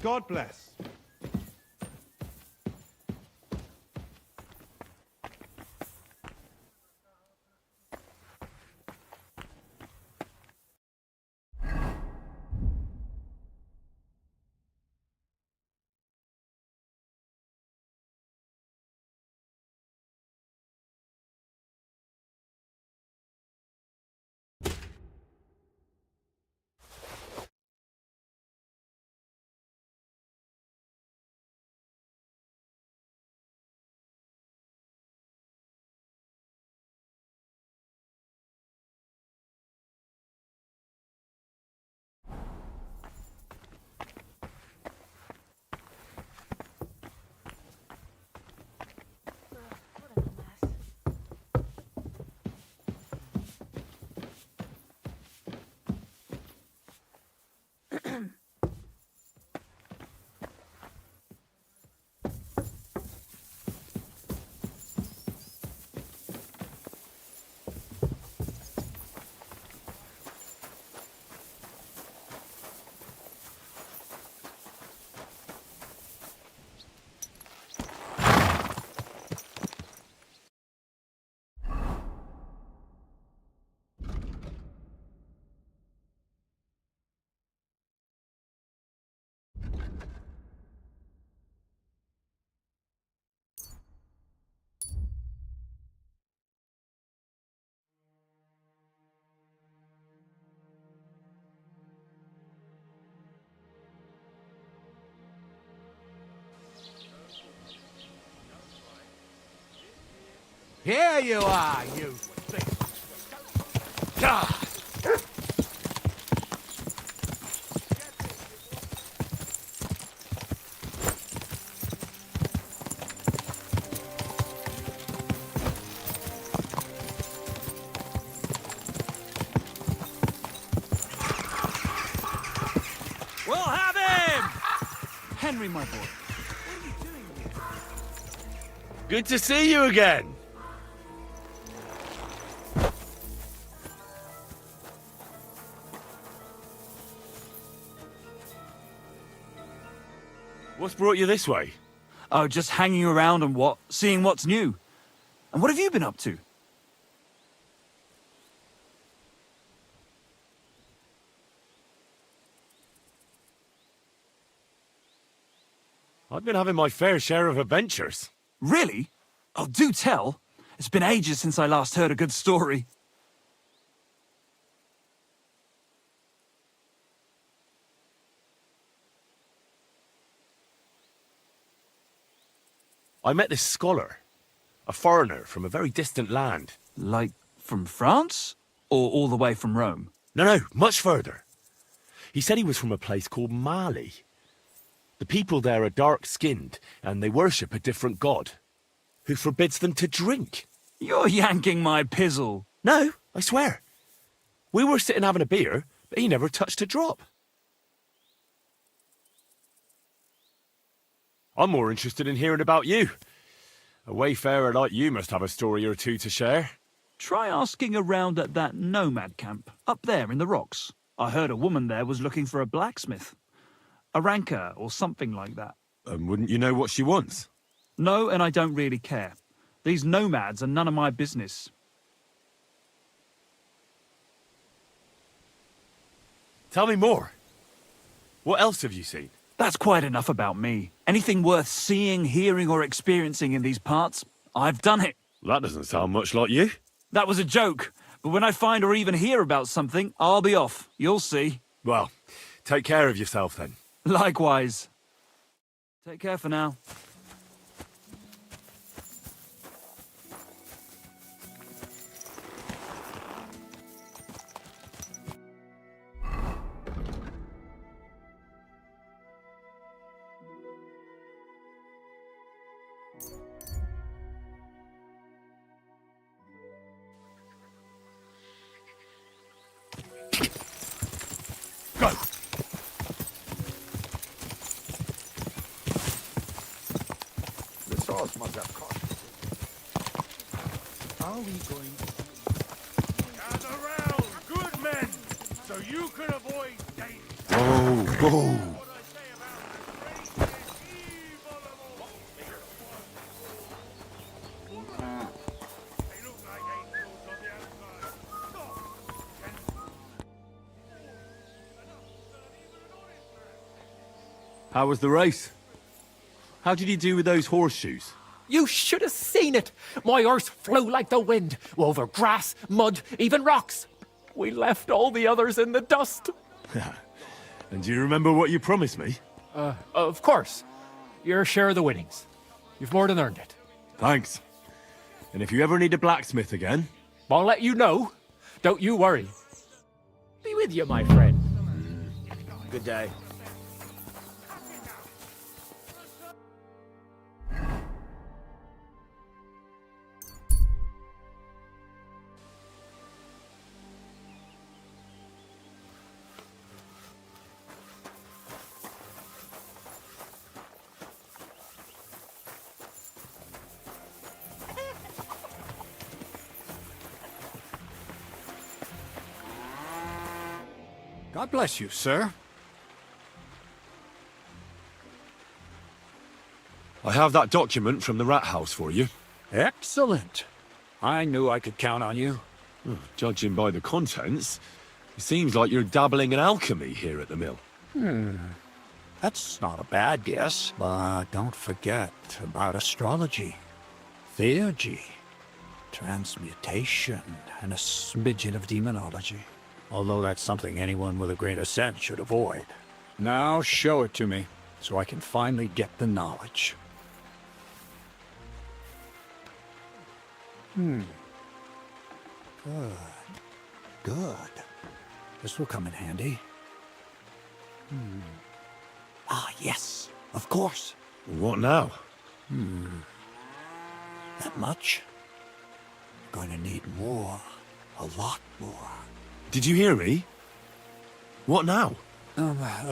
God bless. Here you are, you thing. God. We'll have him! Henry, my boy. Good to see you again. What's brought you this way? Oh, just hanging around and seeing what's new. And what have you been up to? I've been having my fair share of adventures. Really? Oh, do tell. It's been ages since I last heard a good story. I met this scholar, a foreigner from a very distant land. Like from France? Or all the way from Rome? No, much further. He said he was from a place called Mali. The people there are dark-skinned, and they worship a different god, who forbids them to drink. You're yanking my pizzle. No, I swear. We were sitting having a beer, but he never touched a drop. I'm more interested in hearing about you. A wayfarer like you must have a story or two to share. Try asking around at that nomad camp, up there in the rocks. I heard a woman there was looking for a blacksmith. A ranker or something like that. And wouldn't you know what she wants? No, and I don't really care. These nomads are none of my business. Tell me more. What else have you seen? That's quite enough about me. Anything worth seeing, hearing, or experiencing in these parts, I've done it. That doesn't sound much like you. That was a joke. But when I find or even hear about something, I'll be off. You'll see. Well, take care of yourself then. Likewise. Take care for now. Go! The sauce must have cost. Are we going to... Gather round, good men, so you can avoid danger. Whoa. How was the race? How did you do with those horseshoes? You should have seen it. My horse flew like the wind, over grass, mud, even rocks. We left all the others in the dust. And do you remember what you promised me? Of course. Your share of the winnings. You've more than earned it. Thanks. And if you ever need a blacksmith again... I'll let you know. Don't you worry. Be with you, my friend. Good day. God bless you, sir. I have that document from the rat house for you. Excellent. I knew I could count on you. Judging by the contents, it seems like you're dabbling in alchemy here at the mill. That's not a bad guess, but don't forget about astrology, theurgy, transmutation, and a smidgen of demonology. Although that's something anyone with a grain of sense should avoid. Now show it to me, so I can finally get the knowledge. Good. Good. This will come in handy. Ah, yes. Of course. What now? That much? Going to need more. A lot more. Did you hear me? What now?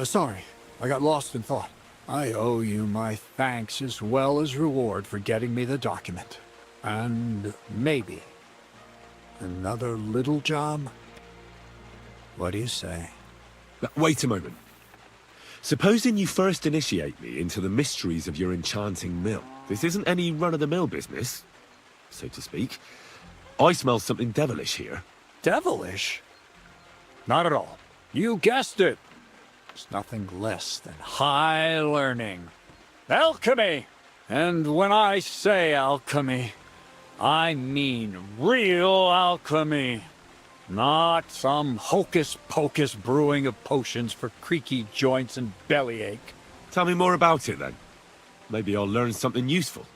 Sorry. I got lost in thought. I owe you my thanks as well as reward for getting me the document. And maybe another little job? What do you say? Wait a moment. Supposing you first initiate me into the mysteries of your enchanting mill. This isn't any run-of-the-mill business, so to speak. I smell something devilish here. Devilish? Not at all. You guessed it. It's nothing less than high learning. Alchemy! And when I say alchemy, I mean real alchemy. Not some hocus-pocus brewing of potions for creaky joints and bellyache. Tell me more about it, then. Maybe I'll learn something useful.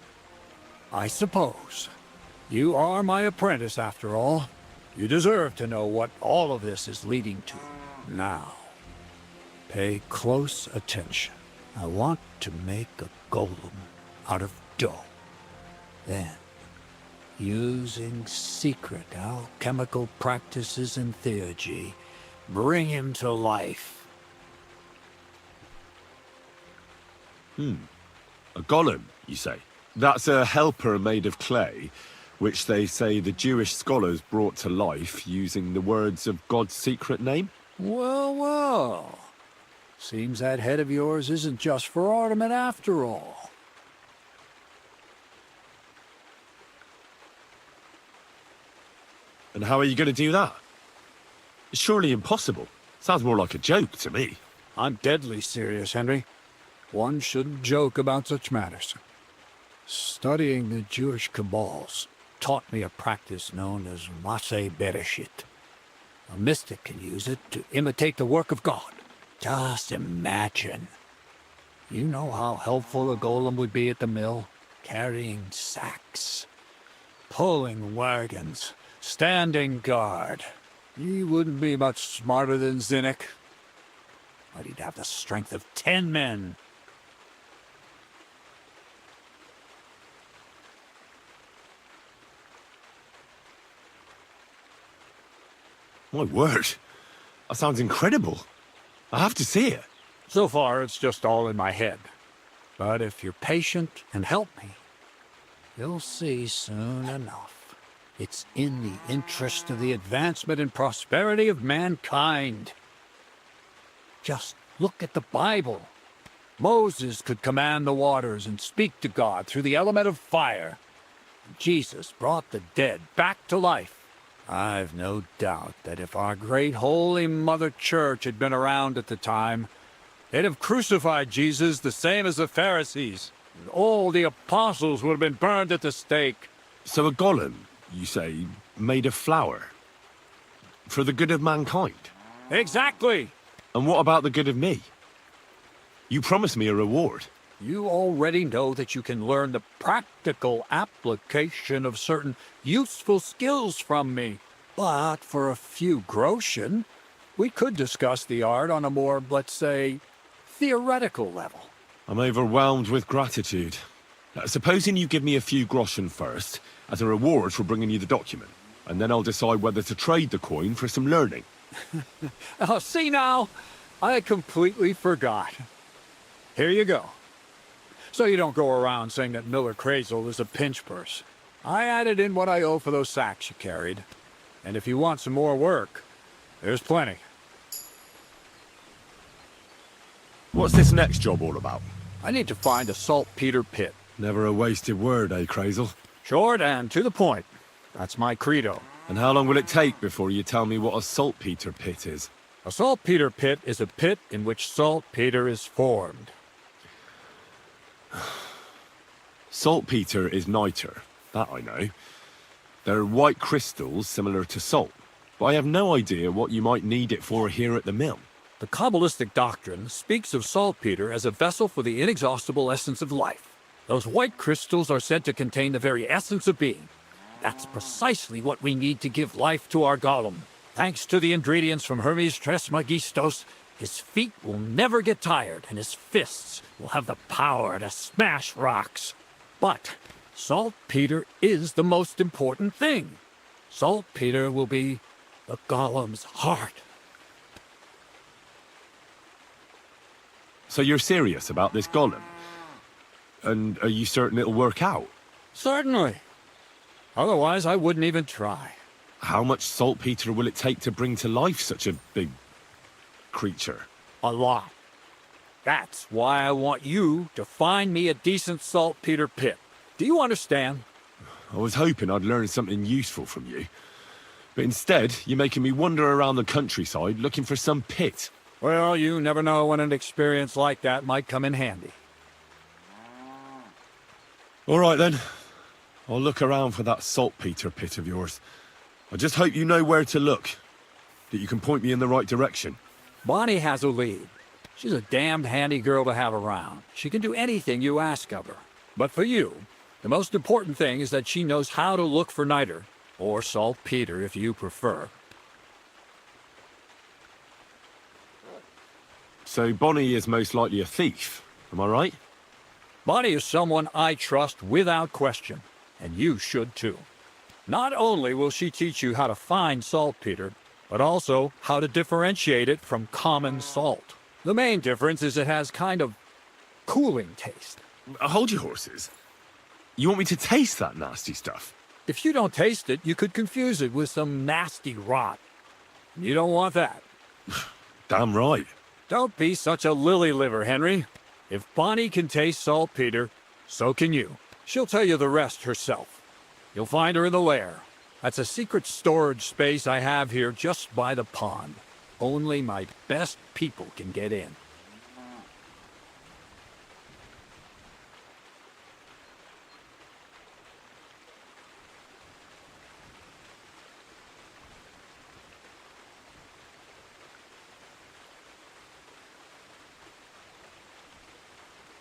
I suppose. You are my apprentice, after all. You deserve to know what all of this is leading to. Now, pay close attention. I want to make a golem out of dough. Then, using secret alchemical practices and theurgy, bring him to life. A golem, you say? That's a helper made of clay, which they say the Jewish scholars brought to life using the words of God's secret name? Well, well. Seems that head of yours isn't just for ornament after all. And how are you going to do that? It's surely impossible. Sounds more like a joke to me. I'm deadly serious, Henry. One shouldn't joke about such matters. Studying the Jewish Kabbals taught me a practice known as Master Bereshit. A mystic can use it to imitate the work of God. Just imagine. You know how helpful a golem would be at the mill? Carrying sacks, pulling wagons, standing guard. He wouldn't be much smarter than Zinnik, but he'd have the strength of 10 men. My word. That sounds incredible. I have to see it. So far, it's just all in my head. But if you're patient and help me, you'll see soon enough. It's in the interest of the advancement and prosperity of mankind. Just look at the Bible. Moses could command the waters and speak to God through the element of fire. Jesus brought the dead back to life. I've no doubt that if our great Holy Mother Church had been around at the time, they'd have crucified Jesus the same as the Pharisees. And all the apostles would have been burned at the stake. So a golem, you say, made of flour? For the good of mankind? Exactly! And what about the good of me? You promised me a reward. You already know that you can learn the practical application of certain useful skills from me. But for a few groschen, we could discuss the art on a more, let's say, theoretical level. I'm overwhelmed with gratitude. Supposing you give me a few groschen first, as a reward for bringing you the document, and then I'll decide whether to trade the coin for some learning. Oh, see now, I completely forgot. Here you go. So you don't go around saying that Miller Crazel is a pinch purse. I added in what I owe for those sacks you carried. And if you want some more work, there's plenty. What's this next job all about? I need to find a saltpeter pit. Never a wasted word, eh, Crazel? Short and to the point. That's my credo. And how long will it take before you tell me what a saltpeter pit is? A saltpeter pit is a pit in which saltpeter is formed. Saltpeter is niter, that I know. They're white crystals similar to salt, but I have no idea what you might need it for here at the mill. The Kabbalistic doctrine speaks of saltpeter as a vessel for the inexhaustible essence of life. Those white crystals are said to contain the very essence of being. That's precisely what we need to give life to our golem. Thanks to the ingredients from Hermes Trismegistos, his feet will never get tired, and his fists will have the power to smash rocks. But saltpeter is the most important thing. Saltpeter will be the golem's heart. So you're serious about this golem? And are you certain it'll work out? Certainly. Otherwise, I wouldn't even try. How much saltpeter will it take to bring to life such a big creature? A lot. That's why I want you to find me a decent saltpeter pit. Do you understand? I was hoping I'd learn something useful from you. But instead, you're making me wander around the countryside looking for some pit. Well, you never know when an experience like that might come in handy. All right, then. I'll look around for that saltpeter pit of yours. I just hope you know where to look, that you can point me in the right direction. Bonnie has a lead. She's a damned handy girl to have around. She can do anything you ask of her. But for you, the most important thing is that she knows how to look for niter, or saltpeter if you prefer. So Bonnie is most likely a thief, am I right? Bonnie is someone I trust without question, and you should too. Not only will she teach you how to find saltpeter, but also how to differentiate it from common salt. The main difference is it has kind of cooling taste. Hold your horses. You want me to taste that nasty stuff? If you don't taste it, you could confuse it with some nasty rot. You don't want that. Damn right. Don't be such a lily liver, Henry. If Bonnie can taste saltpeter, so can you. She'll tell you the rest herself. You'll find her in the lair. That's a secret storage space I have here just by the pond. Only my best people can get in.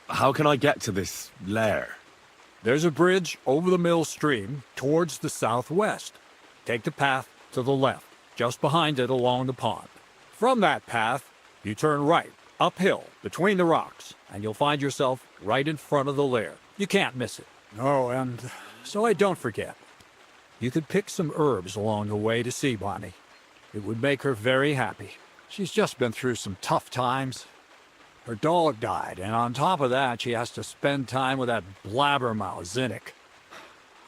How can I get to this lair? There's a bridge over the mill stream towards the southwest. Take the path to the left, just behind it along the pond. From that path, you turn right, uphill, between the rocks, and you'll find yourself right in front of the lair. You can't miss it. Oh, and so I don't forget, you could pick some herbs along the way to see Bonnie. It would make her very happy. She's just been through some tough times. Her dog died, and on top of that, she has to spend time with that blabbermouth, Zinnik.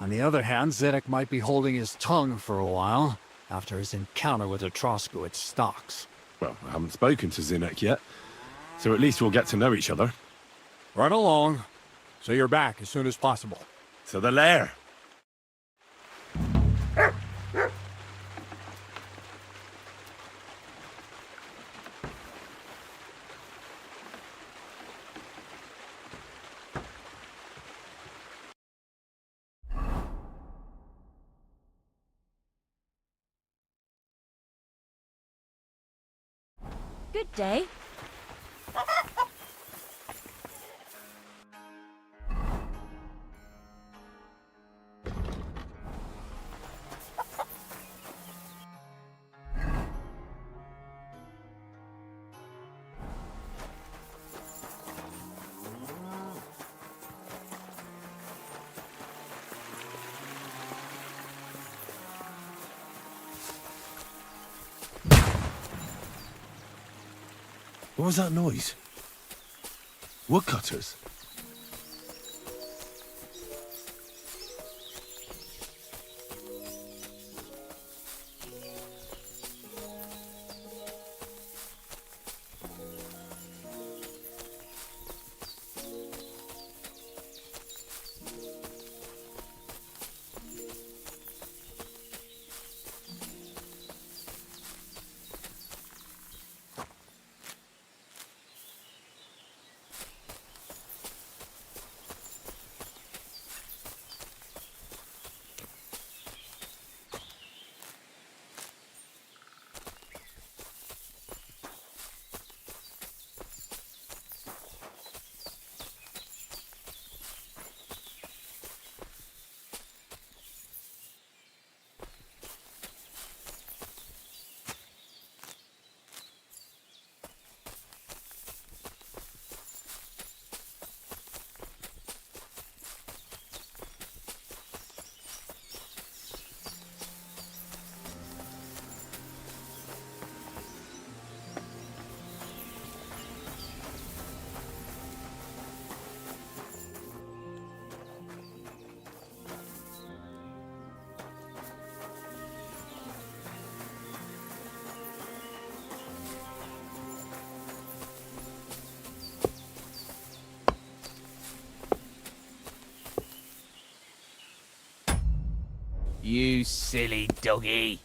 On the other hand, Zinnik might be holding his tongue for a while after his encounter with Atrosco at Stocks. Well, I haven't spoken to Zinnik yet, so at least we'll get to know each other. Run along, so you're back as soon as possible. To the lair. Good day. What was that noise? Woodcutters? You silly doggy.